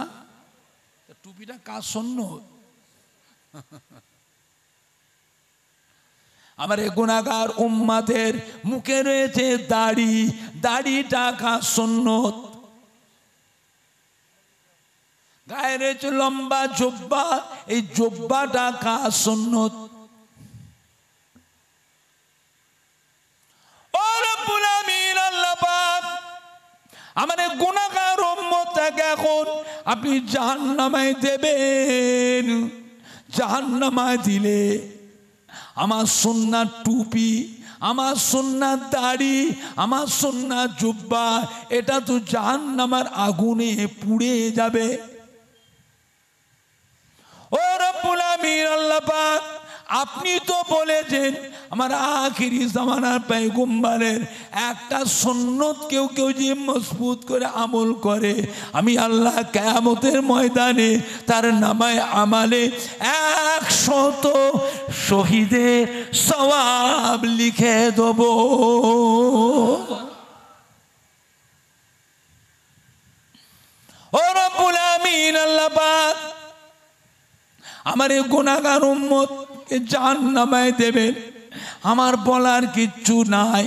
টুপিটা কার সুন্নত? আমার এই গুনাহগার উম্মতের মুখে রয়েছে দাড়ি, দাড়িটা কার সুন্নত? গায়ে রয়েছে লম্বা জুব্বা, এই জুব্বাটা কার সুন্নত? আমার গুনাহগার উম্মতটাকে এখন আপনি জাহান্নামে দেবেন। জাহান্নামে দিলে আমার সুন্নাত টুপি, আমার সুন্নাত দাড়ি, আমার সুন্নাত জুব্বা এটা তো জাহান্নামের আগুনে পুড়ে যাবে। ও রব্বুল আমিন আল্লাহ পাক আপনি তো বলেছেন আমার আখিরি জামানার পয়গম্বরের একটা সুন্নত কেউ কেউ যে মজবুত করে আমল করে, আমি আল্লাহ কিয়ামতের ময়দানে তার নামায় আমালে 100 শহীদের সওয়াব লিখে দেব। ও রব্বুল আমিন আল্লাহ পাক আমার এই গুনাহগার উম্মতকে জাহান্নামে দেবেন। আমার বলার কিচ্ছু নাই,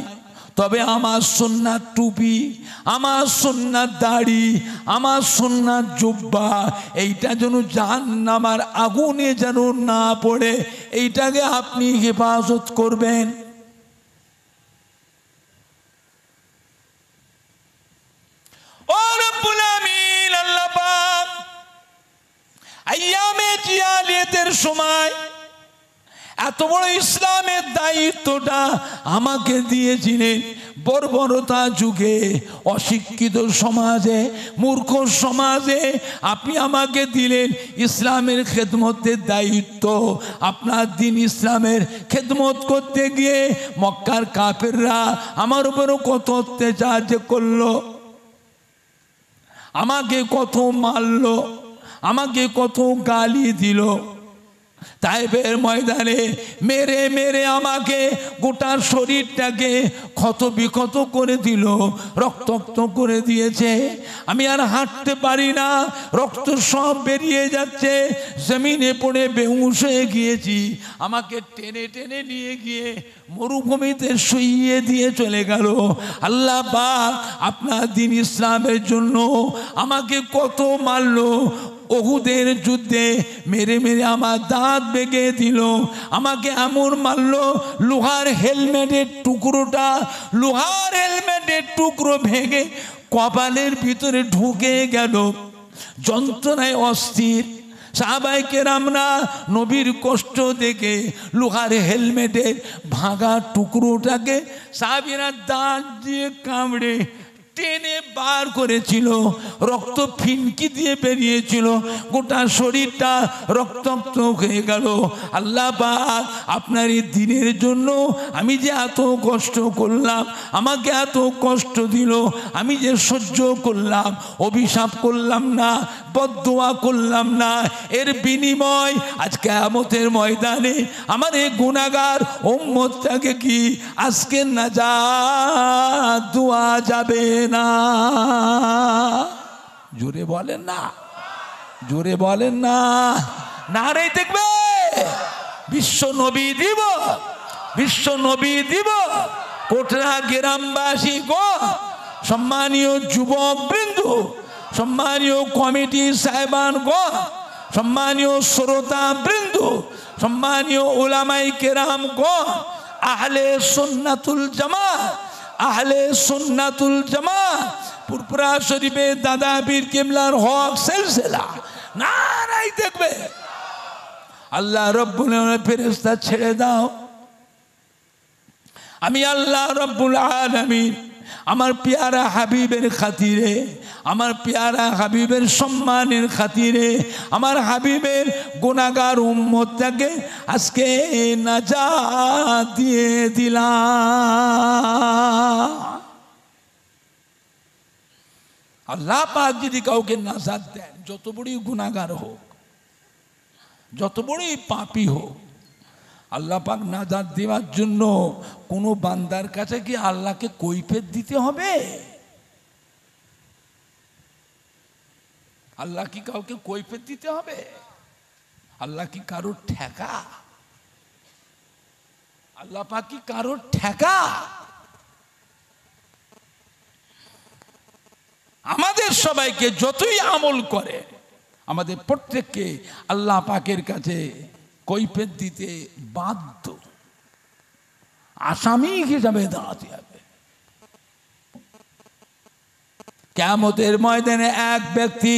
তবে আমার সুন্নাত টুপি, আমার সুন্নাত দাড়ি, আমার সুন্নাত জুব্বা এইটা যেন জাহান্নামের আগুনে যেন না পড়ে, এইটাকে আপনি হেফাজত করবেন। ও রব্বুল আমিন আল্লাহ পাক আইয়ামে জিয়ালিয়াতের সময় এত বড় ইসলামের দায়িত্বটা আমাকে দিয়েছিলেন। বর্বরতা যুগে, অশিক্ষিত সমাজে, মূর্খ সমাজে আপনি আমাকে দিলেন ইসলামের খেদমতের দায়িত্ব। আপনার দিন ইসলামের খেদমত করতে গিয়ে মক্কার কাফেররা আমার উপরও কত অত্যাচার যে করলো, আমাকে কত মারলো, আমাকে কত গালি দিল। তাইফের ময়দানে মেরে মেরে আমাকে গোটা শরীরটাকে ক্ষত বিক্ষত করে দিল, রক্তাক্ত করে দিয়েছে। আমি আর হাঁটতে পারি না, রক্ত সব বেরিয়ে যাচ্ছে, জমিনে পড়ে বেহুশ হয়ে গিয়েছি। আমাকে টেনে টেনে নিয়ে গিয়ে মরুভূমিতে শুইয়ে দিয়ে চলে গেল। আল্লাহ পাক আপনার দিন ইসলামের জন্য আমাকে কত মারলো। উহুদের যুদ্ধে মেরে মেরে আমার দাঁত ভেঙে দিল, আমাকে এমন মারলো লোহার হেলমেটের টুকরোটা, লোহার হেলমেটের টুকরো ভেঙে কপালের ভিতরে ঢুকে গেল। যন্ত্রণায় অস্থির সাহাবায়ে কেরামরা নবীর কষ্ট দেখে লোহার হেলমেটের ভাঙা টুকরোটাকে সাহাবীরা দাঁত দিয়ে কামড়ে টেনে বার করেছিল। রক্ত ফিনকি দিয়ে বেরিয়েছিল, গোটা শরীরটা রক্তাক্ত হয়ে গেল। আল্লাহ পাক আপনার এই দিনের জন্য আমি যে এত কষ্ট করলাম, আমাকে এত কষ্ট দিল, আমি যে সহ্য করলাম, অভিশাপ করলাম না, বদদোয়া করলাম না, এর বিনিময় আজ কিয়ামতের ময়দানে আমার এই গুনাহগার উম্মতটাকে কি আজকে নাজাত দেওয়া যাবে না? জোরে বলেন না, জোরে বলেন না, নারে দেখবে বিশ্ব নবী দিব, বিশ্ব নবী দিব। কোটরা গ্রামবাসী গো, সম্মানীয় যুবক বৃন্দ, সম্মানীয় কমিটি সাহেবান গো, সম্মানীয় শ্রোতা বৃন্দ, সম্মানীয় উলামায়ে কেরাম গো, আহলে সুন্নাতুল জামাত, আহলে সুন্নাতুল জামাত, পুরপুরা শরীফে দাদা পীর কিবলার হক সিলসিলা, নারাই দেখবে। আল্লাহ রব্বুল আলামিন ফেরেশতা ছেড়ে দাও, আমি আল্লাহ রব্বুল আলামিন আমার পেয়ারা হাবিবের খাতিরে, আমার পেয়ারা হাবিবের সম্মানের খাতিরে, আমার হাবিবের গুনাহগার উম্মতটাকে আজকে নাজাত দিয়ে দিলাম। আল্লাহ পাক যদি কাউকে নাজাত দেন, যত বড়ই গুনাহগার হোক, যত বড়ই পাপী হোক, আল্লাহ পাক নাজাত দেওয়ার জন্য কোনো বান্দার কাছে কি আল্লাহকে কৈফিয়ত দিতে হবে? আল্লাহ কি কাউকে কৈফিয়ত দিতে হবে? আল্লাহ কি কারোর ঠেকা? আল্লাহ পাক কি কারোর ঠেকা? আমাদের সবাইকে যতই আমল করে, আমাদের প্রত্যেককে আল্লাহ পাকের কাছে কৈফিয়ত দিতে বাধ্য, আসামি হিসাবে দাঁড়াতে হবে। কিয়ামতের ময়দানে এক ব্যক্তি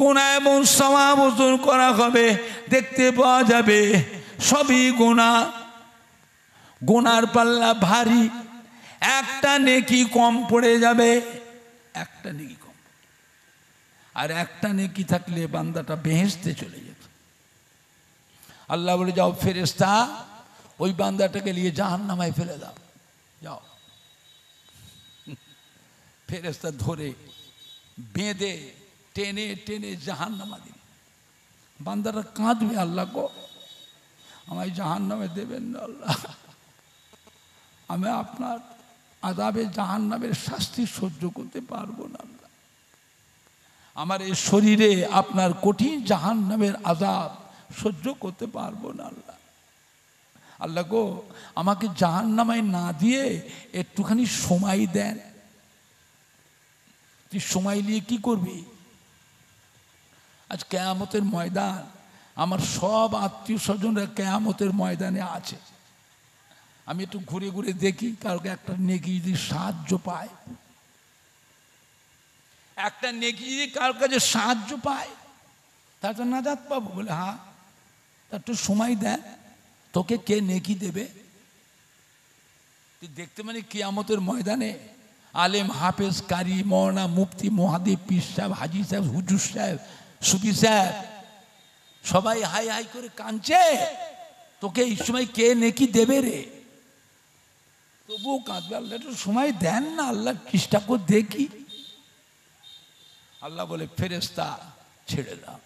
গুনাহ এবং সওয়াব ওজন করা হবে, দেখতে পাওয়া যাবে সবই গুনাহ, গুনার পাল্লা ভারী, একটা নেকি কম পড়ে যাবে, একটা নেকি কম, আর একটা নেকি থাকলে বান্দাটা বেহেশতে চলে যেত। আল্লাহ বলে, যাও ফেরেশতা ওই বান্দাটাকে নিয়ে জাহান্নামায় ফেলে দাও, যাও। ফেরেশতা ধরে বেঁধে টেনে টেনে জাহান্নামা দিল। বান্দাটা কাঁদবে, আল্লাহ গো আমায় জাহান্নামে দেবেন না আল্লাহ, আমি আপনার আযাবে জাহান্নামের শাস্তি সহ্য করতে পারবো না আল্লাহ, আমার এই শরীরে আপনার কঠিন জাহান্নামের আযাব সহ্য করতে পারবো না আল্লাহ। আল্লাহ গো আমাকে জাহান্নামায় না দিয়ে একটুখানি সময় দেন। তুই সময় নিয়ে কি করবি? আজ কিয়ামতের ময়দান, আমার সব আত্মীয় স্বজনরা কিয়ামতের ময়দানে আছে। আমি একটু ঘুরে ঘুরে দেখি কাউকে একটা নেকি যদি সাহায্য পায়, একটা নেকি যদি কার কাছে সাহায্য পায়, তার তো নাজাত পাবো। বলে হ্যাঁ, তার একটু সময় দেন, তোকে কে নেকি দেবে? তুই দেখতে মানে কিয়ামতের ময়দানে আলেম, হাফেজ, কারি, মৌলানা, মুফতি, মুহাদ্দিস, পীর সাহেব, হাজি সাহেব, হুজুর সাহেব, সুফি সাহেব সবাই হাই হাই করে কাঁদছে, তোকে এই সময় কে নেকি দেবে রে? তবুও কাঁদবে। আল্লাহ একটু সময় দেন না, আল্লাহ চেষ্টা করে দেখি। আল্লাহ বলে, ফেরেশতা ছেড়ে দাও,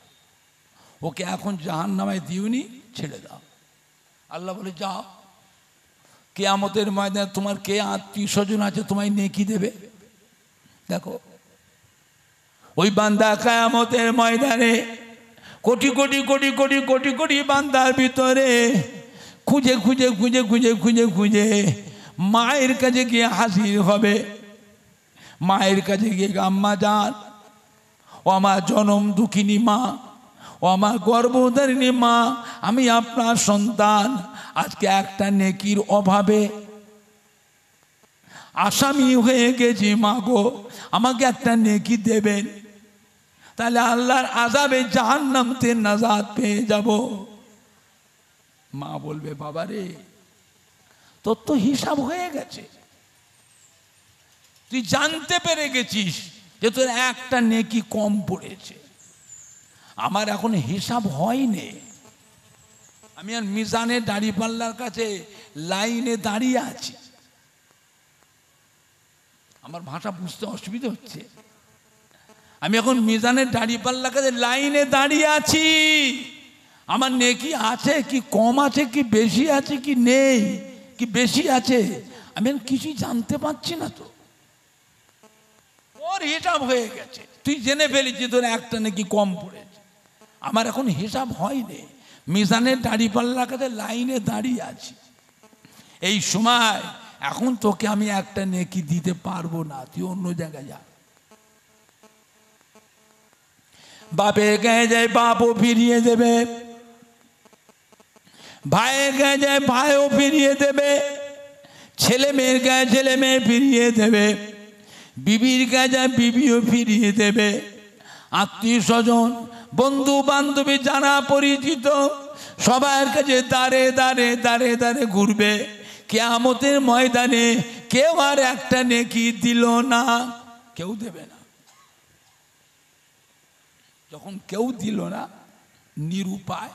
ওকে এখন জাহান্নামায় দিওনি, ছেড়ে দাও। আল্লাহ বলে, যাও, কিয়ামতের ময়দানে তোমার কে আত্মীয় স্বজন আছে তোমায় নেকি দেবে? দেখো ওই বান্দা কিয়ামতের ময়দানে কোটি কোটি কোটি কোটি কোটি কোটি বান্দার ভিতরে খুঁজে খুঁজে খুঁজে খুঁজে খুঁজে খুঁজে মায়ের কাছে গিয়ে হাজির হবে। মায়ের কাছে গিয়ে, আম্মা জান, ও আমার জনম দুঃখিনী মা, ও আমার গর্ভধারিণী মা, আমি আপনার সন্তান, আজকে একটা নেকির অভাবে আসামি হয়ে গেছি, মা গো আমাকে একটা নেকি দেবেন, তাহলে আল্লাহর আযাবে জাহান্নাম থেকে নাজাত পেয়ে যাব। মা বলবে, বাবা রে, তোর তো হিসাব হয়ে গেছে, তুই জানতে পেরে গেছিস যে তোর একটা নেকি কম পড়েছে। আমার এখন হিসাব হয়নি, আমি আর মিজানের দাঁড়িপাল্লার কাছে লাইনে দাঁড়িয়ে আছি। আমার ভাষা বুঝতে অসুবিধা হচ্ছে। আমি এখন মিজানের দাঁড়িপাল্লার কাছে লাইনে দাঁড়িয়ে আছি। আমার নেকি আছে কি কম আছে, কি বেশি আছে কি নেই, কি বেশি আছে, আমি কিছুই জানতে পারছি না। তো ওর হিসাব হয়ে গেছে, তুই জেনে ফেলেছি তোর একটা নাকি কম পড়েছে। আমার এখন হিসাব হয়নি, মিজানের দাঁড়িপাল্লার কাছে লাইনে দাঁড়িয়ে আছি। এই সময় এখন তোকে আমি একটা নেকি দিতে পারবো না, তুই অন্য জায়গায় যা। বাপের গায়ে যায় বাপও ফিরিয়ে দেবে, ভাইয়ের গায়ে যায় ভাইও ফিরিয়ে দেবে, ছেলে মেয়ের গায়ে ছেলে মেয়ে ফিরিয়ে দেবে, বিবির গায়ে যায় বিবিও ফিরিয়ে দেবে, আত্মীয় স্বজন বন্ধু বান্ধবী জানা পরিচিত সবার কাছে দাঁড়ে দাঁড়ে দাঁড়ে দাঁড়ে ঘুরবে। কিয়ামতের ময়দানে কেউ আর একটা নেকি দিল না, কেউ দেবে না। যখন কেউ দিল না, নিরুপায়,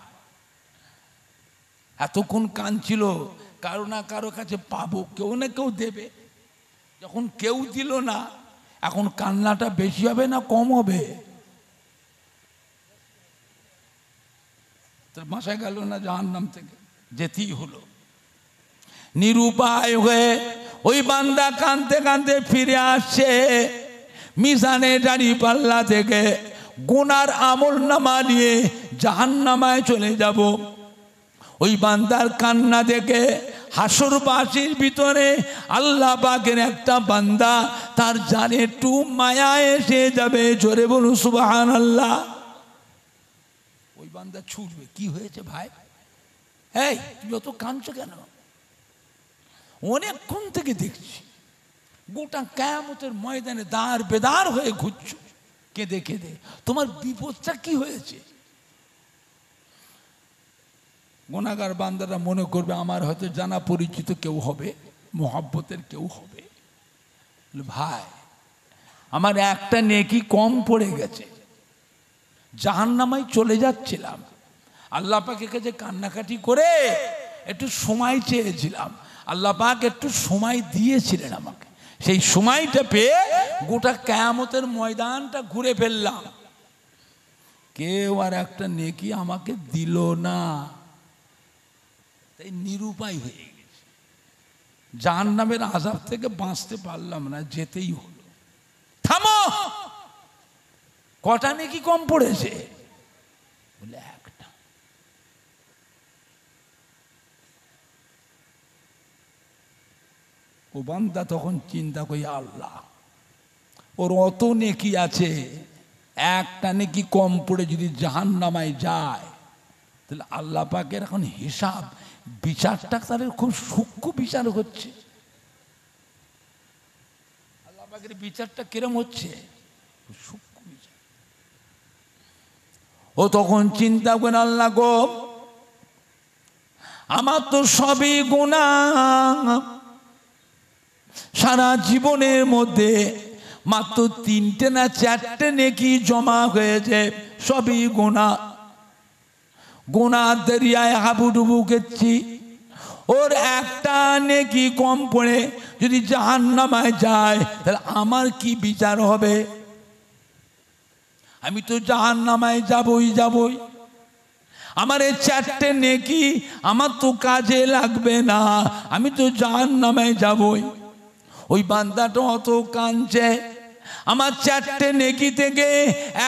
এতক্ষণ কাঁদছিল কারো না কারো কাছে পাবো, কেউ না কেউ দেবে। যখন কেউ দিল না, এখন কান্নাটা বেশি হবে না কম হবে? বাসায় গেল না, জাহান্নাম থেকে যেতেই হলো। নিরুপায় হয়ে ওই বান্দা কাঁদতে কাঁদতে ফিরে আসছে মিজানে দাঁড়িপাল্লা থেকে। গুনার আমল নামা নিয়ে জাহান্নামায় চলে যাব। ওই বান্দার কান্না দেখে হাসরবাসীর ভিতরে আল্লাহ পাকের একটা বান্দা তার জানে একটু মায়া এসে যাবে। জোরে বলুন সুবহানাল্লাহ। ওই বান্দা ছুটবে, কি হয়েছে ভাই, এই তুমি অত কাঁদছো কেন? অনেকক্ষণ থেকে দেখছি গোটা কিয়ামতের ময়দানে দাঁড় বেদার হয়ে ঘুরছো কেঁদে কেঁদে, তোমার বিপদটা কি হয়েছে? গুনাহগার বান্দারা মনে করবে আমার হয়তো জানা পরিচিত কেউ হবে, মোহাব্বতের কেউ হবে। ভাই আমার একটা নেকি কম পড়ে গেছে, জাহান্নামায় চলে যাচ্ছিলাম, আল্লাহ পাকের কাছে কান্নাকাটি করে একটু সময় চেয়েছিলাম, আল্লাহ পাক একটু সময় দিয়েছিলেন আমাকে, সেই সময়টা পেয়ে গোটা কিয়ামতের ময়দানটা ঘুরে ফেললাম, কেউ আর একটা নেকি আমাকে দিল না, তাই নিরুপায় হয়ে গেছে। জাহান্নামের আযাব থেকে বাঁচতে পারলাম না, যেতেই হলো। থামো, কটা নেকি কম পড়েছে? বলে একটা। ও বান্দা তখন চিন্তা করি, আল্লাহ ওর অত নেকি আছে, একটা নেকি কম পড়ে যদি জাহান্নামায় যায়, তাহলে আল্লাহ পাকের এখন হিসাব বিচারটা তাদের খুব সূক্ষ্ম বিচার হচ্ছে। আল্লাহ পাকের বিচারটা কিরম হচ্ছে? সূক্ষ্ম বিচার। ও তখন চিন্তা করে, আল্লাহ গো আমার তো সবই গুনাহ, সারা জীবনের মধ্যে মাত্র 3টে না 4টে নেকি জমা হয়েছে, সবই গুনাহ। গুনাহ দরিয়ায় হাবুডুবু খেয়েছি, ওর একটা নেকি কম পড়ে যদি জাহান্নামায় যায়, তাহলে আমার কি বিচার হবে? আমি তো জাহান্নামায় যাবই যাবই। আমার এই 4টে নেকি আমার তো কাজে লাগবে না, আমি তো জাহান্নামায় যাবই। ওই বান্দাটা অত কাঁদছে, আমার 4টে নেকি থেকে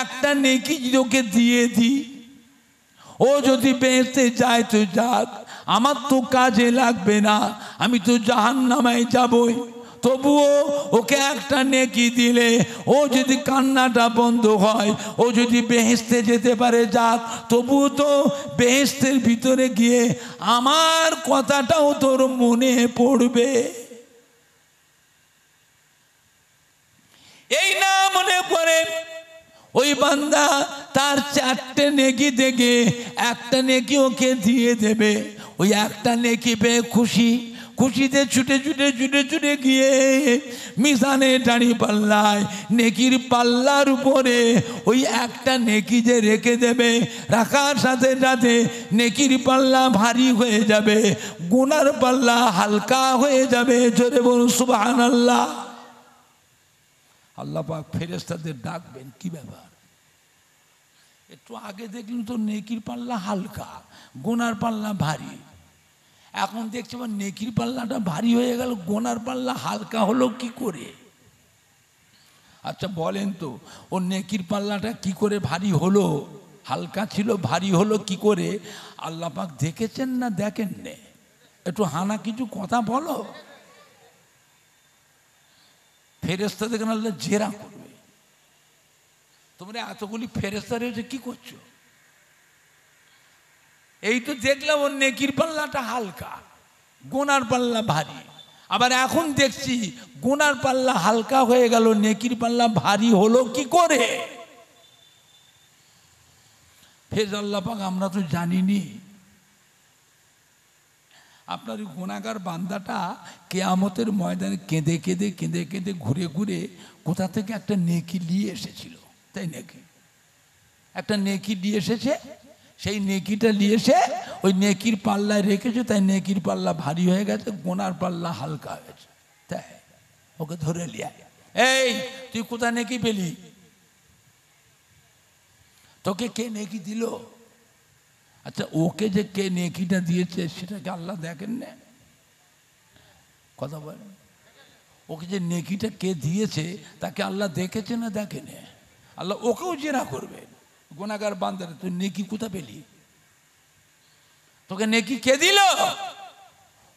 একটা নেকি ওকে দিয়ে দিই, ও যদি বেঁচতে যায় তো যাক, আমার তো কাজে লাগবে না, আমি তো জাহান্নামায় যাবই। তবুও ওকে একটা নেকি দিলে ও যদি কান্নাটা বন্ধ হয়, ও যদি বেহেশতে যেতে পারে যাক, তবুও তো বেহেশতের ভিতরে গিয়ে আমার কথাটাও তোর মনে পড়বে। এই না মনে পড়ে ওই বান্দা তার 4টে নেকি থেকে একটা নেকি ওকে দিয়ে দেবে। ওই একটা নেকি পেয়ে খুশি খুশিতে ছুটে ছুটে ছুটে ছুটে গিয়ে মিজানে দাঁড়ি পাল্লায় নেকির পাল্লার উপরে ওই একটা নেকি যে রেখে দেবে, রাখার সাথে সাথে নেকির পাল্লা ভারী হয়ে যাবে, গুনার পাল্লা হালকা হয়ে যাবে। জোরে বলুন সুবহানাল্লাহ। আল্লাহ পাক ফেরেশতাদের ডাকবেন, কি ব্যাপার? একটু আগে দেখলেন তো নেকির পাল্লা হালকা, গুনার পাল্লা ভারী। এখন দেখছি আমার নেকির পাল্লাটা ভারী হয়ে গেল, গোনার পাল্লা হালকা হলো কি করে? আচ্ছা বলেন তো, ও নেকির পাল্লাটা কি করে ভারী হলো? হালকা ছিল, ভারী হলো কি করে? আল্লাহ পাক দেখেছেন না দেখেন নে? একটু হানা কিছু কথা বলো। ফেরেশতা দেখেন আল্লাহ জেরা করবে, তোমরা এতগুলি ফেরেশতা রয়েছে কি করছো? এই তো দেখলাম ওর নেকির পাল্লাটা হালকা, গোনার পাল্লা ভারী। আবার এখন দেখছি গোনার পাল্লা হালকা হয়ে গেল, নেকির পাল্লা ভারী হলো কি করে? ফের আল্লাহ পাক আমরা তো জানিনি। আপনার গুনাহগার বান্দাটা কিয়ামতের ময়দানে কেঁদে কেঁদে কেঁদে কেঁদে ঘুরে ঘুরে কোথা থেকে একটা নেকি নিয়ে এসেছিল, তাই নাকি? একটা নেকি নিয়ে এসেছে, সেই নেকিটা নিয়ে এসে ওই নেকির পাল্লায় রেখেছে, তাই নেকির পাল্লা ভারী হয়ে গেছে, গোনার পাল্লা হালকা হয়েছে। তাই ওকে ধরে লিয়া, এই তুই কোথায় নেকি পেলি? তোকে কে নেকি দিল? আচ্ছা ওকে যে কে নেকিটা দিয়েছে সেটাকে আল্লাহ দেখেন না? কথা বলেন, ওকে যে নেকিটা কে দিয়েছে তাকে আল্লাহ দেখেছে না দেখেন? আল্লাহ ওকেও জেরা করবে, গুনাহগার বান্দারে তুই নেকি কোথা পেলি? তোকে নেকি কে দিল?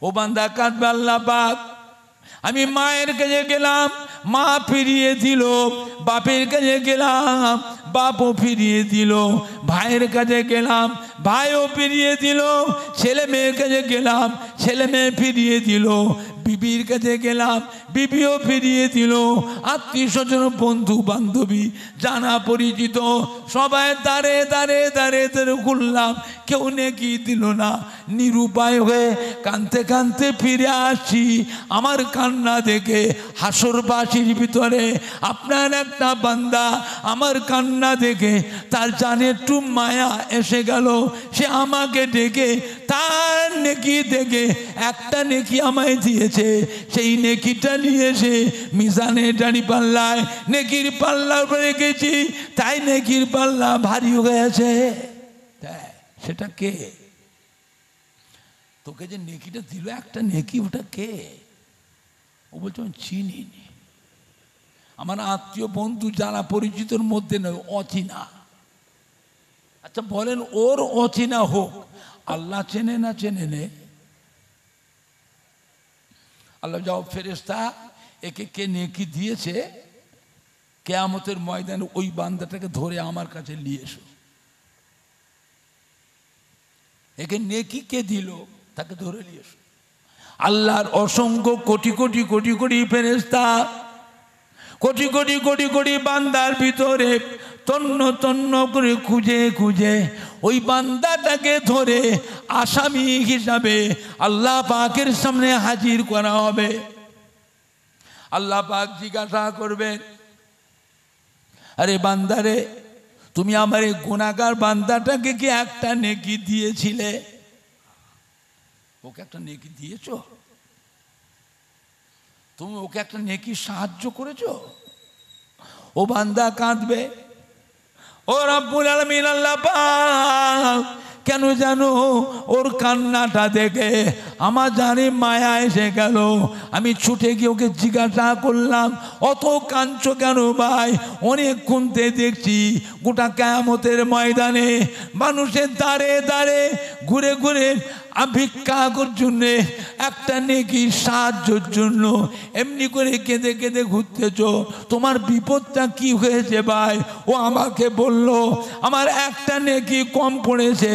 ও বান্দা কাঁদবে, আল্লাহ পাক আমি মায়ের কাছে গেলাম, মা ফিরিয়ে দিল, বাপের কাছে গেলাম, বাপও ফিরিয়ে দিল, ভাইয়ের কাছে গেলাম, ভাইও ফিরিয়ে দিল, ছেলে মেয়ের কাছে গেলাম, ছেলে মেয়ে ফিরিয়ে দিল, বিবির কাছে গেলাম, বিবিও ফিরিয়ে দিল, আত্মীয় স্বজন বন্ধু বান্ধবী জানা পরিচিত সবাই দাঁড়ে দাঁড়ে দাঁড়ে দাঁড়ে ঘুরলাম, কেউ নেকি দিল না। নিরুপায় হয়ে কাঁদতে কাঁদতে ফিরে আসছি। আমার কান্না দেখে হাসরবাসীর ভিতরে আপনার একটা বান্দা আমার কান্না দেখে তার জানে একটু মায়া এসে গেল, সে আমাকে ডেকে তার নেকি দেখে একটা নেকি আমায় দিয়েছে, সেই নেকিটা নিয়ে এসে মিজানে দাঁড়ি পাল্লায় নেকির পাল্লা উপরে রেখেছি, তাই নেকির পাল্লা ভারী হয়েছে। সেটা কে? তোকে যে নেকিটা দিল একটা নেকি, ওটা কে? ও বলছে আমি চিনি, আমার আত্মীয় বন্ধু যারা পরিচিতর মধ্যে নয়, অচিনা। আচ্ছা বলেন ওর অচিনা হোক, আল্লাহ চেনে না চেনে নে? আল্লাহ যাও ফেরেশতা একে কে নেকি দিয়েছে, কিয়ামতের ময়দানে ওই বান্দাটাকে ধরে আমার কাছে নিয়ে এসো। একে নেকি কে দিল তাকে ধরে নিয়ে এসো। আল্লাহর অসংখ্য কোটি কোটি কোটি কোটি ফেরেশতা কোটি কোটি কোটি কোটি বান্দার ভিতরে তন্ন তন্ন করে খুঁজে খুঁজে ওই বান্দাটাকে ধরে আসামি হিসাবে আল্লাহ পাকের সামনে হাজির করা হবে। আল্লাহ পাক জিজ্ঞাসা করবেন, আরে বান্দারে তুমি আমার এই গুনাহগার বান্দাটাকে কি একটা নেকি দিয়েছিলে? ওকে একটা নেকি দিয়েছো? তুমি ওকে একটা নেকি সাহায্য করেছো? ও বান্দা কাঁদবে, ও রব্বুল আলামিন আল্লাহ পাক কেন জানো ওর কান্নাটা দেখে আমার জানি মায়া এসে গেল। আমি ছুটে গিয়ে ওকে জিজ্ঞাসা করলাম, অত কাঁদছো কেন ভাই? অনেকক্ষণ দেখছি গোটা কিয়ামতের ময়দানে মানুষের দাঁড়ে দাঁড়ে ঘুরে ঘুরে ভিক্ষার জন্য একটা নেকি সাহায্যের জন্য এমনি করে কেঁদে কেঁদে ঘুরতেছ, তোমার বিপদটা কি হয়েছে ভাই? ও আমাকে বলল আমার একটা নেকি কম পড়েছে,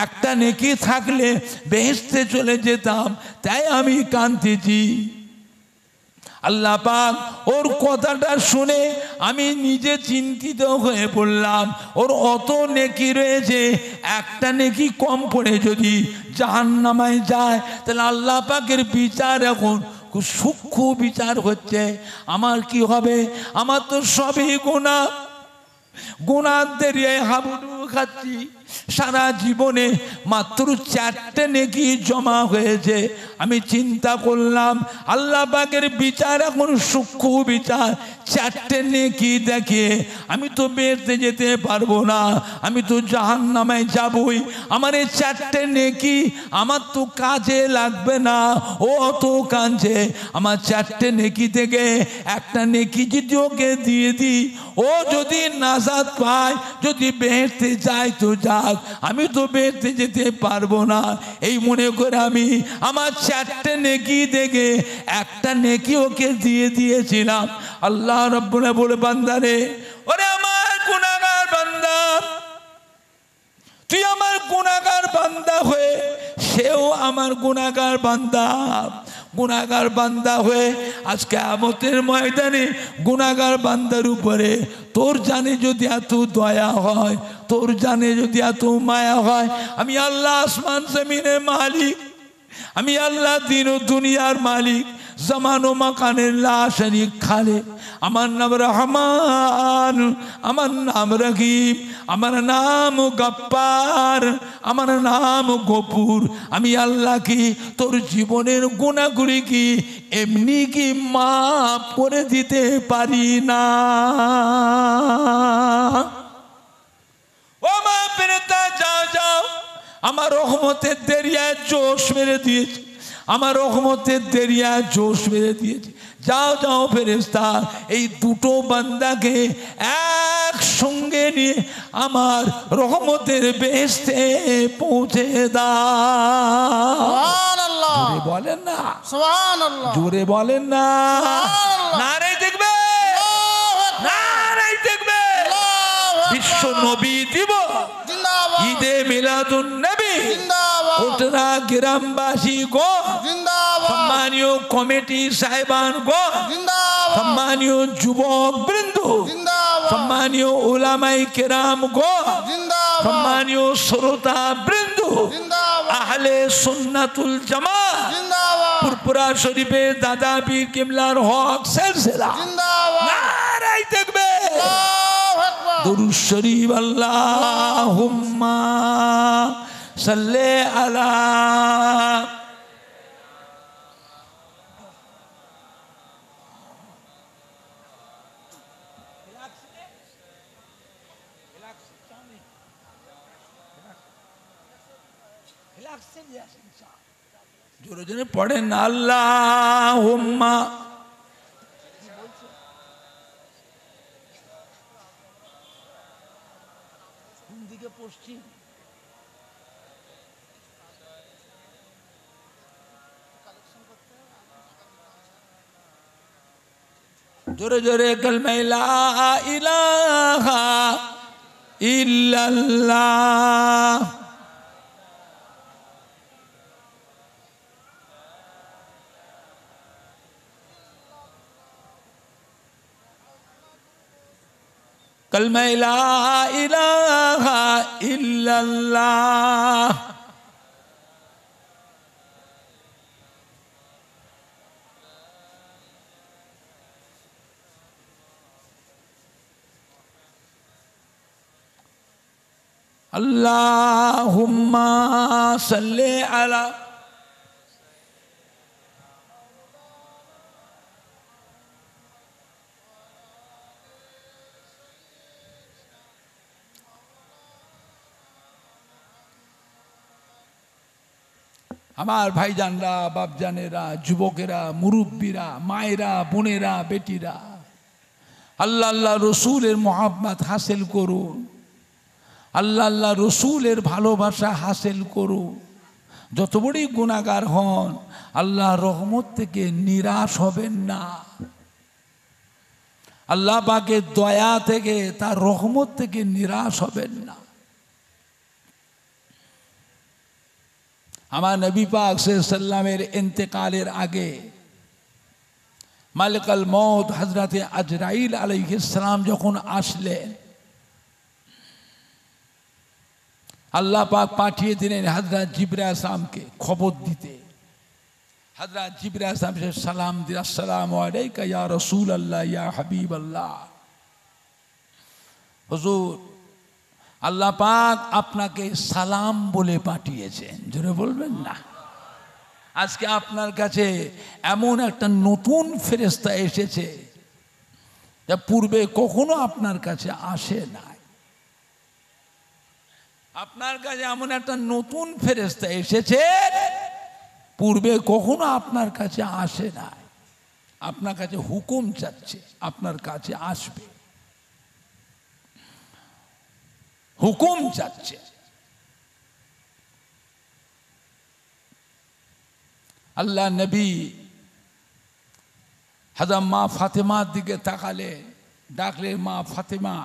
একটা নেকি থাকলে বেহেশতে চলে যেতাম, তাই আমি কাঁদতেছি। আল্লাহ পাক ওর কথাটা শুনে আমি নিজে চিন্তিত হয়ে পড়লাম। ওর অত নেকি রয়েছে, একটা নেকি কম পড়ে যদি জাহান্নামায় যায়, তাহলে আল্লাহ পাকের বিচার এখন খুব সূক্ষ্ম বিচার হচ্ছে। আমার কি হবে? আমার তো সবই গুনাহ, গুনার দেরিয়ে হাবুডু খাচ্ছি। সারা জীবনে মাত্র 4টে নেকি জমা হয়েছে। আমি চিন্তা করলাম আল্লাহ পাকের বিচার এখন সূক্ষ্ম বিচার। 4টে নেকি দেখে আমি তো বেরতে যেতে পারবো না, আমি তো জাহান্নামে যাবই। আমার এই 4টে নেকি আমার তো কাজে লাগবে না। ও তো কাঁদছে, আমার 4টে নেকি থেকে একটা নেকি যদি ওকে দিয়ে দিই, ও যদি নাজাত পায়, যদি বেরতে যায় তো যাক, আমি তো বেরতে যেতে পারবো না। এই মনে করে আমি আমার 4টে নেকি দেখে একটা নেকি ওকে দিয়ে দিয়েছিলাম। আল্লাহ রাব্বুল বলে, বান্দারে, ওরে আমার গুনাহগার বান্দা, তুই আমার গুনাহগার বান্দা হয়ে, সেও আমার গুনাহগার বান্দা, গুনাহগার বান্দা হয়ে আজ কিয়ামতের ময়দানে গুনাহগার বান্দার উপরে তোর জানে যদি এত দয়া হয়, তোর জানে যদি এত মায়া হয়, আমি আল্লাহ আসমান জমিনের মালিক, আমি আল্লাহ দিন ও দুনিয়ার মালিক, জামান ও মাকানের লা শরীক খালেক। আমার নাম রহমান, আমার নাম রহিম, আমার নাম গফফার, আমার নাম গফুর। আমি আল্লাহ কি তোর জীবনের গুনাহগুলি কি এমনি কি মাফ করে দিতে পারি না? ও মা ফেরেশতা, যাও যাও, আমার রহমতের দরিয়ায় জোশ মেরে দিয়েছে, আমার রহমতের দরিয়ায় জোশ মেরে দিয়েছে। যাও যাও ফেরেশতা, এই দুটো বান্দাকে একসঙ্গে নিয়ে আমার রহমতের বেহেশতে পৌঁছে দাও। সুবহানাল্লাহ, জোরে বলেন না সুবহানাল্লাহ, জোরে বলেন না। নারে দেখবে, নারে দেখবে। বিশ্ব নবী দিবস, ঈদে মিলাদুন নবী, কোটরা গ্রামবাসী গো, সম্মানীয় কমিটি সাহেবান গো, সম্মানীয় যুবক বৃন্দ, সম্মানীয় উলামায়ে কেরাম গো, সম্মানীয় শ্রোতা বৃন্দ, আহলে সুন্নাতুল জামাত, পুরপুরা শরীফে দাদা পীর কিবলার হক সিলসিলা, নারে দেখবে। দুরূদ শরীফ, আল্লাহুম্মা সাল্লি আলা। জোরে জোরে পড়েন, আল্লাহুম্মা। কোন দিকে পশ্চিম? জোরে জোরে কালমা লা ইলাহা ইল্লাল্লাহ। কালমা লা ইলাহা ইল্লাল্লাহ। আল্লাহুম্মা সাল্লি আলা। আমার ভাইজানরা, বাপজানেরা, যুবকেরা, মুরব্বীরা, মায়েরা, বোনেরা, বেটিরা, আল্লাহ আল্লাহ রসুলের মোহাব্বত হাসিল করুন, আল্লাহ আল্লাহ রসুলের ভালোবাসা হাসিল করুন। যত বড়ই গুনাহগার হন, আল্লাহ রহমত থেকে নিরাশ হবেন না। আল্লাহ পাকের দয়া থেকে, তার রহমত থেকে নিরাশ হবেন না। আমার নবী পাক সাল্লামের ইন্তেকালের আগে মালিকুল মউত হযরতে আজরাইল আলাইহিস সালাম যখন আসলেন, আল্লাহ পাক পাঠিয়ে দিলেন হযরত জিবরাইল আলাইহিসসালামকে খবর দিতে। হযরত জিবরাইল আলাইহিসসালাম সালাম দিলেন, আসসালামু আলাইকা ইয়া রাসূলুল্লাহ ইয়া হাবিবাল্লাহ। হুজুর, আল্লাহ পাক আপনাকে সালাম বলে পাঠিয়েছেন, জোরে বলবেন না। আজকে আপনার কাছে এমন একটা নতুন ফেরেশতা এসেছে যা পূর্বে কখনো আপনার কাছে আসে নাই। আপনার কাছে এমন একটা নতুন ফেরেশতা এসেছে পূর্বে কখনো আপনার কাছে আসে নাই। আপনার কাছে হুকুম চাচ্ছে, আপনার কাছে আসবে, হুকুম চাচ্ছে। আল্লাহ নবী হযরত মা ফাতেমার দিকে তাকালে, ডাকলে, মা ফাতেমা।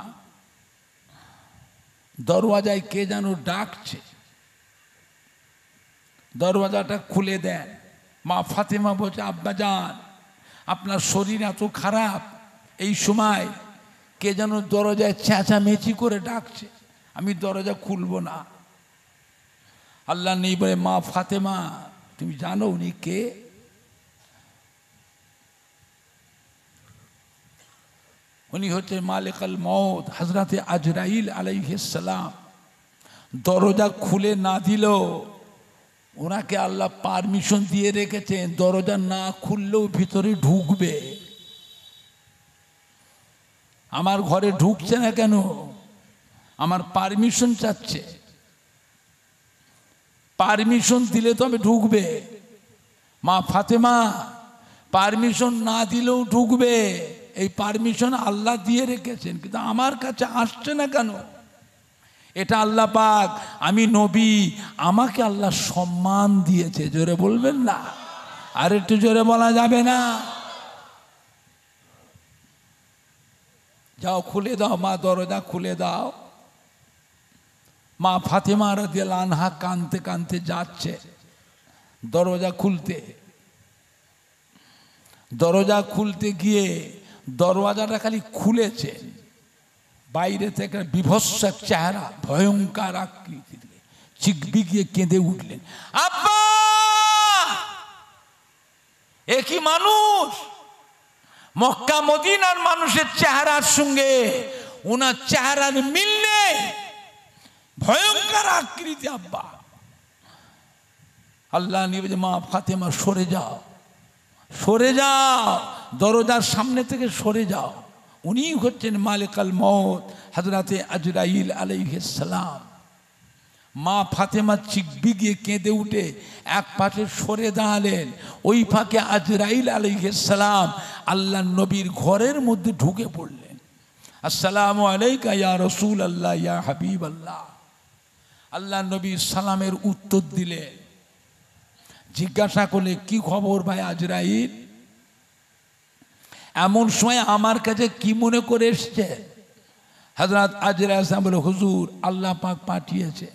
দরওয়াজায় কে যেন ডাকছে, দরওয়াজাটা খুলে দেন। মা ফাতেমা বলছে, আব্বাজান আপনার শরীর এত খারাপ, এই সময় কে যেন দরজায় চেঁচামেচি করে ডাকছে, আমি দরজা খুলবো না। আল্লাহ নেই বলে, মা ফাতেমা তুমি জানো উনি কে? উনি হচ্ছে মালিকাল মউত হযরতে আজরাইল আলাইহিস সালাম। দরজা খুলে না দিল, ওনাকে আল্লাহ পারমিশন দিয়ে রেখেছেন দরজা না খুললেও ভিতরে ঢুকবে। আমার ঘরে ঢুকছে না কেন? আমার পারমিশন চাচ্ছে, পারমিশন দিলে তবে ঢুকবে। মা ফাতেমা পারমিশন না দিলেও ঢুকবে, এই পারমিশন আল্লাহ দিয়ে রেখেছেন, কিন্তু আমার কাছে আসছে না কেন? এটা আল্লাহ পাক, আমি নবী, আমাকে আল্লাহ সম্মান দিয়েছে, জোরে বলবেন না? আর একটু জোরে বলা যাবে না? যাও খুলে দাও মা, দরজা খুলে দাও। মা ফাতেমা রাদিয়াল্লাহু আনহা কাঁদতে কাঁদতে যাচ্ছে দরজা খুলতে। দরজা খুলতে গিয়ে দরওয়াজাটা খালি খুলেছে, বাইরে থেকে বিভৎস চেহারা, ভয়ঙ্কর আকৃতি, চিকবিকিয়ে কেঁদে উঠলেন, আব্বা এ কি মানুষ! মক্কা মদিনার মানুষের চেহারার সঙ্গে ওনার চেহারার মিল নেই, ভয়ঙ্কর আকৃতি আব্বা। আল্লাহ নিবে, মা ফাতেমা সরে যাও, সরে যাও, দরজার সামনে থেকে সরে যাও। উনি হচ্ছেন মালিকাল মউত হযরতে আজরাইল আলাইহিস সালাম। মা ফাতেমা চিকবিকিয়ে কেঁদে উঠে এক পাশে সরে দাঁড়ালেন। ওই ফাঁকে আজরাইল আলাইহিস সালাম আল্লাহ নবীর ঘরের মধ্যে ঢুকে পড়লেন। আসসালামু আলাইকা ইয়া রাসূলুল্লাহ ইয়া হাবিবাল্লাহ। আল্লাহ নবী সালামের উত্তর দিলেন। জিজ্ঞাসা করলে, কি খবর ভাই আজরাইল? এমন সময় আমার কাছে কি মনে করে এসছে? হযরত আজরাইল বলে, হুজুর আল্লাহ পাক পাঠিয়েছে,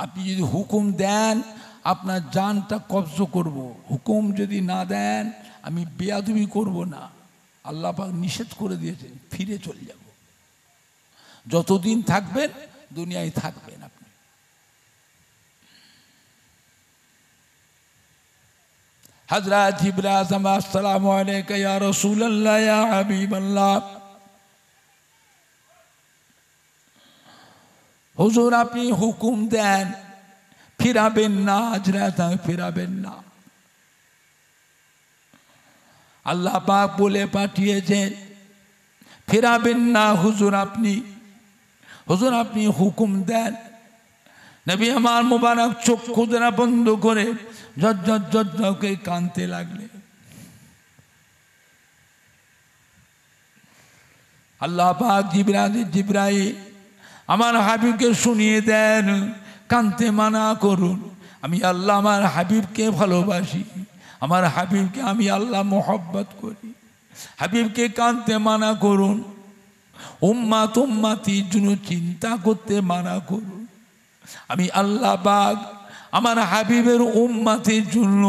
আপনি যদি হুকুম দেন আপনার জানটা কবজ করব, হুকুম যদি না দেন আমি বেয়াদবি করব না। আল্লাহ পাক নিষেধ করে দিয়েছেন, ফিরে চলে যাব, যতদিন থাকবেন দুনিয়ায় থাকবেন আপনি। হযরত জিবরাইল, আসসালামু আলাইকা ইয়া রাসূলুল্লাহ ইয়া হাবিবাল্লাহ। হুজুর আপনি হুকুম দেন, ফিরাবেন না, আজরাইল ফিরাবেন না। আল্লাহ পাক বলে পাঠিয়েছেন ফিরাবেন না। হুজুর আপনি হুকুম দেন। নবী আমার মুবারক চক্ষু দ্বারা বন্ধ করে ঝরঝর করে কাঁদতে লাগলেন। আল্লাহ পাক জিবরাইল আমার হাবিবকে শুনিয়ে দেন, কাঁদতে মানা করুন। আমি আল্লাহ আমার হাবিবকে ভালোবাসি, আমার হাবিবকে আমি আল্লাহ মোহব্বত করি। হাবিবকে কাঁদতে মানা করুন, উম্মাতির জন্য চিন্তা করতে মানা করুন। আমি আল্লাহ পাক আমার হাবিবের উম্মাতের জন্য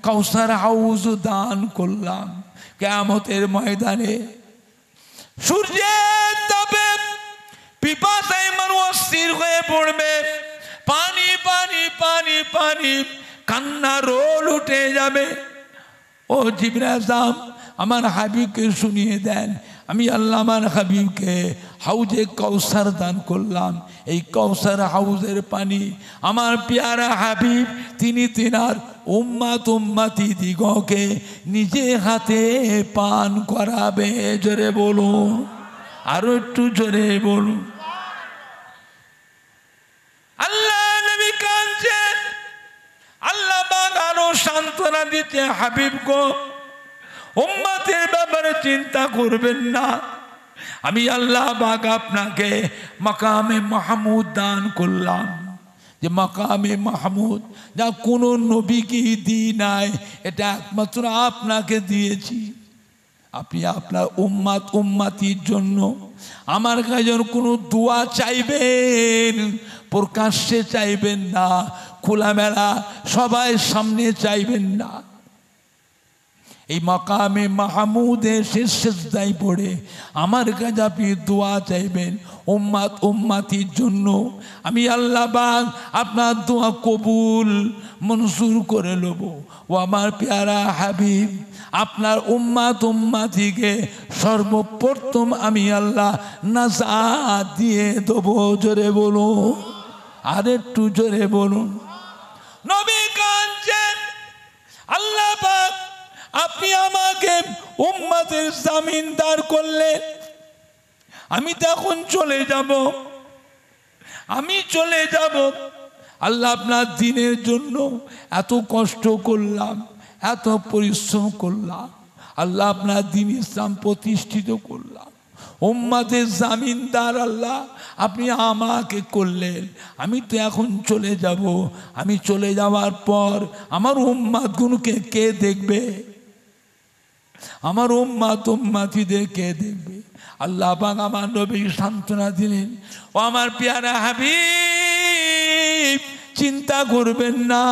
কাউসার হাউজ দান করলাম। কিয়ামতের ময়দানে সূর্যের তাপে পিপাসায় মানুষ অস্থির পড়বে, পানি পানি পানি পানি, কান্না রোল উঠে যাবে। ও জিবরাইল সাহেব, আমার হাবিবকে শুনিয়ে দেন, আমি আল্লাহ আমার হাবিবকে হাউজে কাউসার দান করলাম। এই কাউসার হাউজের পানি আমার পেয়ারা হাবিব তিনি তিনার উম্মাত উম্মাতি দিগকে নিজে হাতে পান করাবে। জোরে বলুন, আরো একটু জোরে বলুন। আল্লাহ নবী কাঁদছেন, আল্লাহ পাক আরো সান্ত্বনা দিতে হাবিব গো, উম্মতের ব্যাপারে চিন্তা করবেন না, আমি আল্লাহ পাক আপনাকে মাকামে মাহমুদ দান করলাম। যে মাকামে মাহমুদ যা কোনো নবীকে দিই নাই, এটা একমাত্র আপনাকে দিয়েছি। আপনি আপনার উম্মাত উম্মাতির জন্য আমার কাছে কোনো দোয়া চাইবেন, প্রকাশ্যে চাইবেন না, খোলামেলা সবাই সামনে চাইবেন না। এই মাকামে মাহমুদে সেজদায় পড়ে আমার কাছে আপনি দোয়া চাইবেন উম্মাত উম্মাতির জন্য। আমি আল্লাহ পাক আপনার দোয়া কবুল মনজুর করে নেব। ও আমার প্যারা হাবিব, আপনার উম্মাত উম্মাতিকে সর্বপ্রথম আমি আল্লাহ নাজাত দিয়ে দেবো। জোরে বলুন, আর একটু জোরে বলুন। নবী কাঁদছেন, আল্লাহ পাক আপনি আমাকে উম্মতের জামিনদার করলেন, আমি তখন চলে যাব, আমি চলে যাব। আল্লাহ আপনার দিনের জন্য এত কষ্ট করলাম, এত পরিশ্রম করলাম, আল্লাহ আপনার দিন ইসলাম প্রতিষ্ঠিত করলাম, উম্মতের জামিনদার আল্লাহ আপনি আমাকে করলেন। আমি তো এখন চলে যাব, আমি চলে যাওয়ার পর আমার উম্মাতগুলোকে কে দেখবে? আমার উম্মাত উম্মাতিদের কে দেখবে? আল্লাহ পাক আমার নবী সান্ত্বনা দিলেন, ও আমার পেয়ারা হাবিব চিন্তা করবেন না,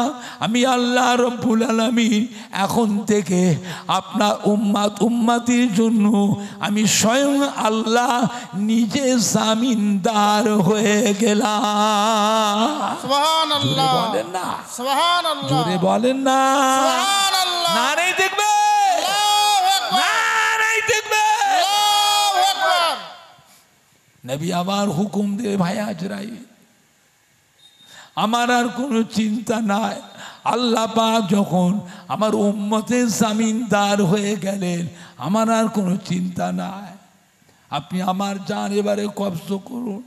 আমি আল্লাহ রব্বুল আলামিন এখন থেকে আপনার উম্মাত উম্মাতির জন্য আমি স্বয়ং আল্লাহ নিজে জামিনদার হয়ে গেলাম। সুবহানাল্লাহ, বলেন না সুবহানাল্লাহ, জোরে বলেন না সুবহানাল্লাহ। নারে দেখবে, নারে দেখবে। নবী আমার হুকুম দিয়ে ভাই আজরাইল, আমার আর কোনো চিন্তা নাই। আল্লাহ পাক যখন আমার উম্মতের জামিনদার হয়ে গেলেন, আমার আর কোনো চিন্তা নাই। আপনি আমার জান এবারে কবজ করুন।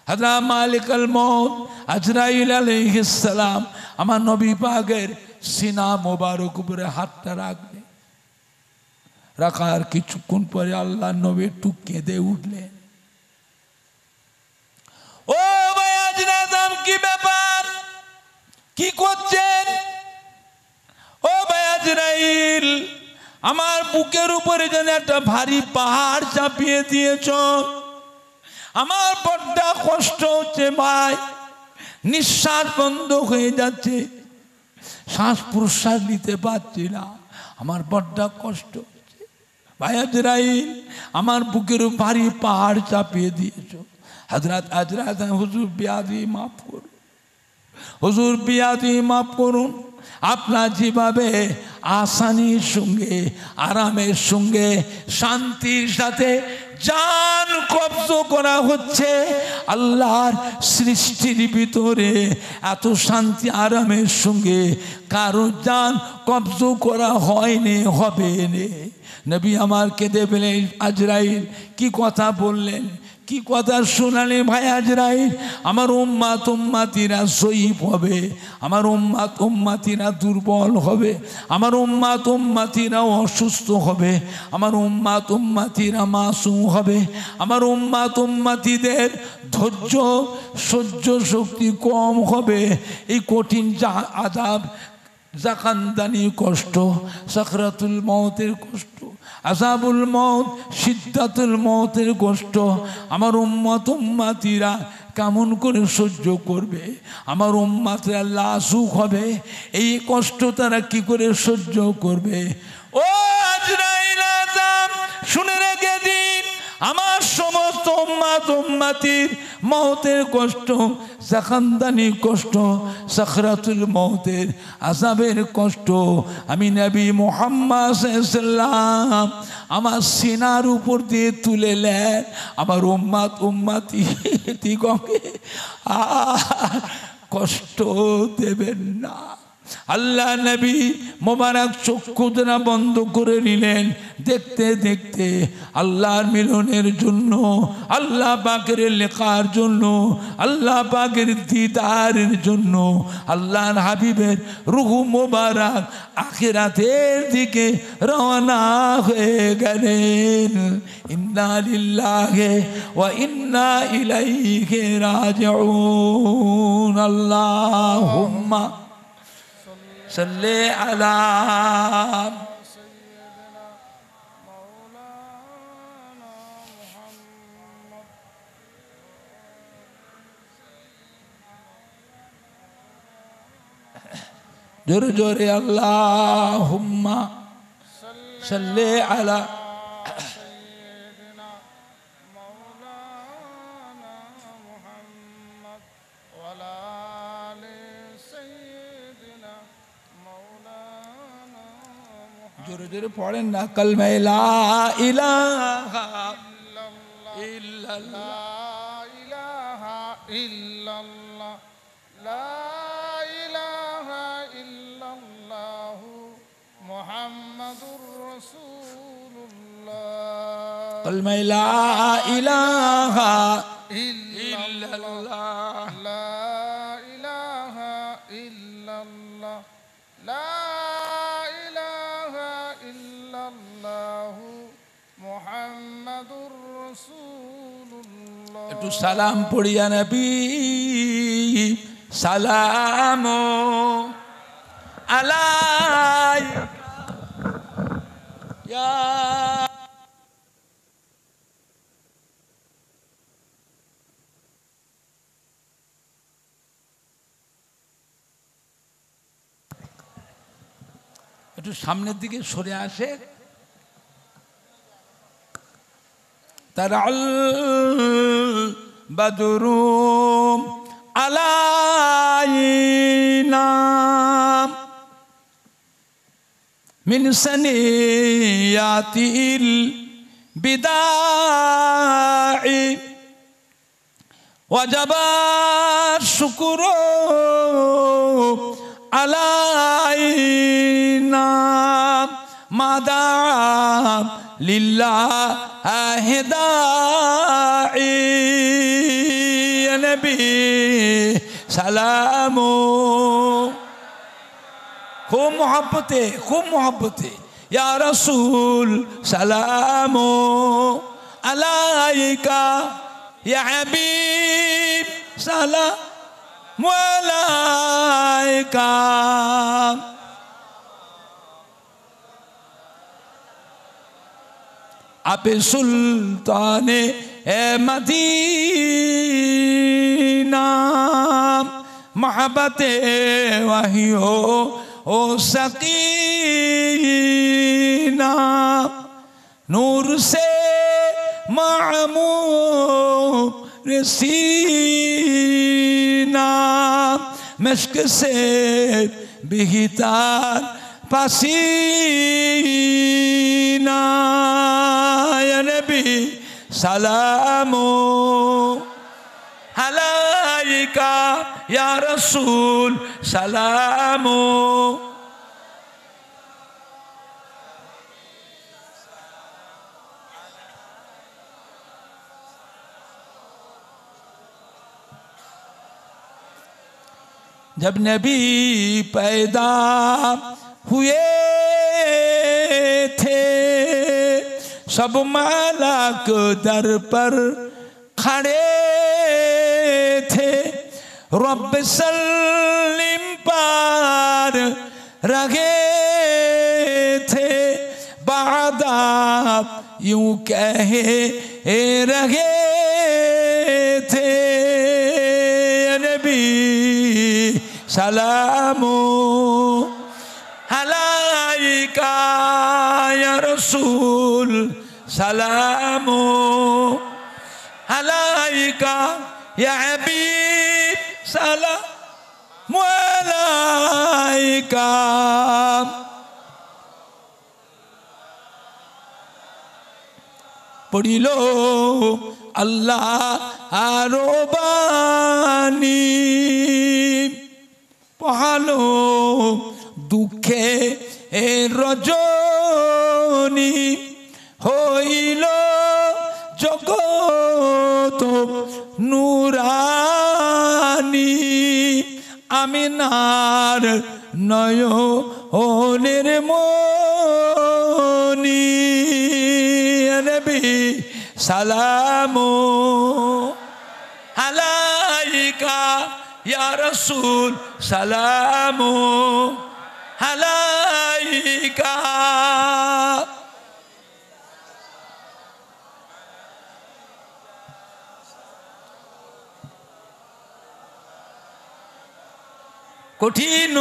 হযরত মালিকুল মউত আজরাইল আলাইহিস সালাম আমার নবী পাকের সিনা মোবারক উপরে হাতটা রাখলেন। রাখার কিছুক্ষণ পরে আল্লাহ নবী একটু কেঁদে উঠলেন। ও ভাই আজরাইল, কি ব্যাপার, কি করছেন? ও ভাই আজরাইল, আমার বুকের উপরে যেন একটা ভারী পাহাড় চাপিয়ে দিয়েছ, আমার বড্ড কষ্ট হচ্ছে ভাই, নিঃশ্বাস বন্ধ হয়ে যাচ্ছে, শ্বাস প্রশ্বাস নিতে পারছি না, আমার বড্ড কষ্ট হচ্ছে। ভাই আজরাইল, আমার বুকের ভারী পাহাড় চাপিয়ে দিয়েছ। হযরত আজরাইল, হুজুর বিয়াদি মাফ করুন, হুজুর বিয়াদি মাফ করুন। আপনার যেভাবে আসানির সঙ্গে আরামের সঙ্গে শান্তির সাথে জান কবজ করা হচ্ছে, আল্লাহর সৃষ্টির ভিতরে এত শান্তি আরামের সঙ্গে কারো জান কবজ করা হয়নি, হবে না। নবী আমার কেঁদে ফেলেন। আজরাইল কি কথা বললেন, কি কথা শোনালে ভাই আজরাইল? আমার উম্মাত উম্মাতিরা জয়ীফ হবে, আমার উম্মাত উম্মাতিরা দুর্বল হবে, আমার উম্মাত উম্মাতিরা অসুস্থ হবে, আমার উম্মাত উম্মাতিরা মাসুম হবে, আমার উম্মাত উম্মাতিদের ধৈর্য সহ্য শক্তি কম হবে। এই কঠিন আযাব, জাকান্দানি কষ্ট, সাকরাতুল মউতের কষ্ট, আযাবুল মউত, সিদ্ধাতুল মউতের কষ্ট আমার উম্মত উম্মাতিরা কেমন করে সহ্য করবে? আমার উম্মাতিরা লাজুক হবে, এই কষ্ট তারা কি করে সহ্য করবে? ও আজরাইল আযম, শুনে রেখে দিন, আমার সমস্ত উম্মাত উম্মাতির মওতের কষ্ট, জাখানদানি কষ্ট, সাখরাতুল মওতের আযাবের কষ্ট আমি নবী মুহাম্মদ সাল্লাল্লাহু আমার সিনার উপর দিয়ে তুলে নেন। আমার উম্মাত উম্মাতি দিগকে কষ্ট দেবেন না। আল্লাহ নবী মোবারক চক্ষু দুটো বন্ধ করে নিলেন। দেখতে দেখতে আল্লাহর মিলনের জন্য, আল্লাহ পাকের লেখার জন্য, আল্লাহ পাকের দিদারের জন্য আল্লাহর হাবিবের রূহ মোবারক আখিরাতের দিকে রওনা হয়ে গেলেন। ইন্না লিল্লাহি ওয়া ইন্না ইলাইহি রাজিউন। আল্লাহুম্মা সাল্লি আলা জোরে জোরে আল্লাহুম্মা সাল্লি আলা জোরে জোরে পড়েন না কালমা লা ইলাহা ইল্লাল্লাহ, ইলাহা ইল্লাল্লাহ, লা ইলাহা ইল্লাল্লাহ, মুহাম্মাদুর রাসূলুল্লাহ। কালমা লা ইলাহা ইল্লাল্লাহ, লা ইলাহা ইল্লাল্লাহ, লা ইলাহা ইল্লাল্লাহ, মুহাম্মাদুর রাসূলুল্লাহ। একটু সালাম পড়িয়া নবী সালাম আলাইকা ইয়া একটু সামনের দিকে সরে আসে। তারাল বাদরুম আলাইনা মিন সানিয়াতিল বিদাই ওয়াজাবা শুকরু আলাইনা মাদা লিল্লাহি দাঈ ইয়া নবী সালামু। খুব মোহব্বতে ইয়া রাসূল সালামু আলাইকা ইয়া হাবিব সালামু আলাইকা। আপে সুলতানে এ মদিনা মোহব্বতে ওয়াহিও ও সकीना नूर से मामूर सीना मश्क से बिहतार पसीना या नबी सलामो अलैका या रसूल सलामो। जब नबी पैदा हुए थे सब मालाक दर पर खड़े थे रब सल्लिम पार रहे थे बादाब यूं कहे रहे थे नबी सलामो अलैका या रसूल सलामो। আলাইকা ইয়া হাবিব সালাম আলাইকা পড়িল আল্লাহ আরো বাণী পহালো দুঃখে রজনী হইল জগত নুরানি আমিনার নয়নের মনি নবী সালামু আলাইকা ইয়া রাসূল সালামু আলাইকা কঠিন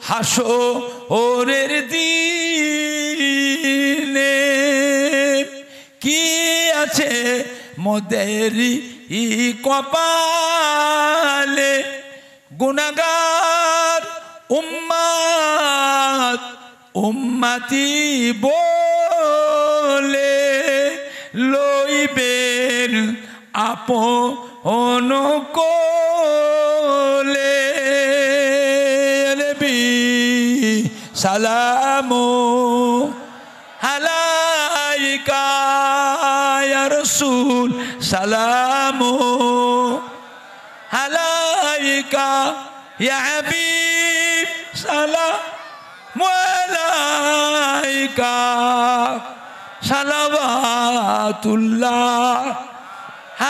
হাসরের দিনে কি আছে মোদেরি কপালে গুনাহগার উম্মত উম্মতি বলে লইবেন আপন কোলে নবী সালামু আলাইকা ইয়া রাসূল সালামু আলাইকা ইয়া হাবিব সালামু আলাইকা সালাওয়াতুল্লাহ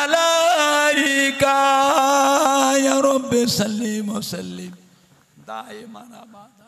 আলাইকা ইয়া রাব্বি সাল্লিম ওয়া সাল্লিম দাইমান আবাদা।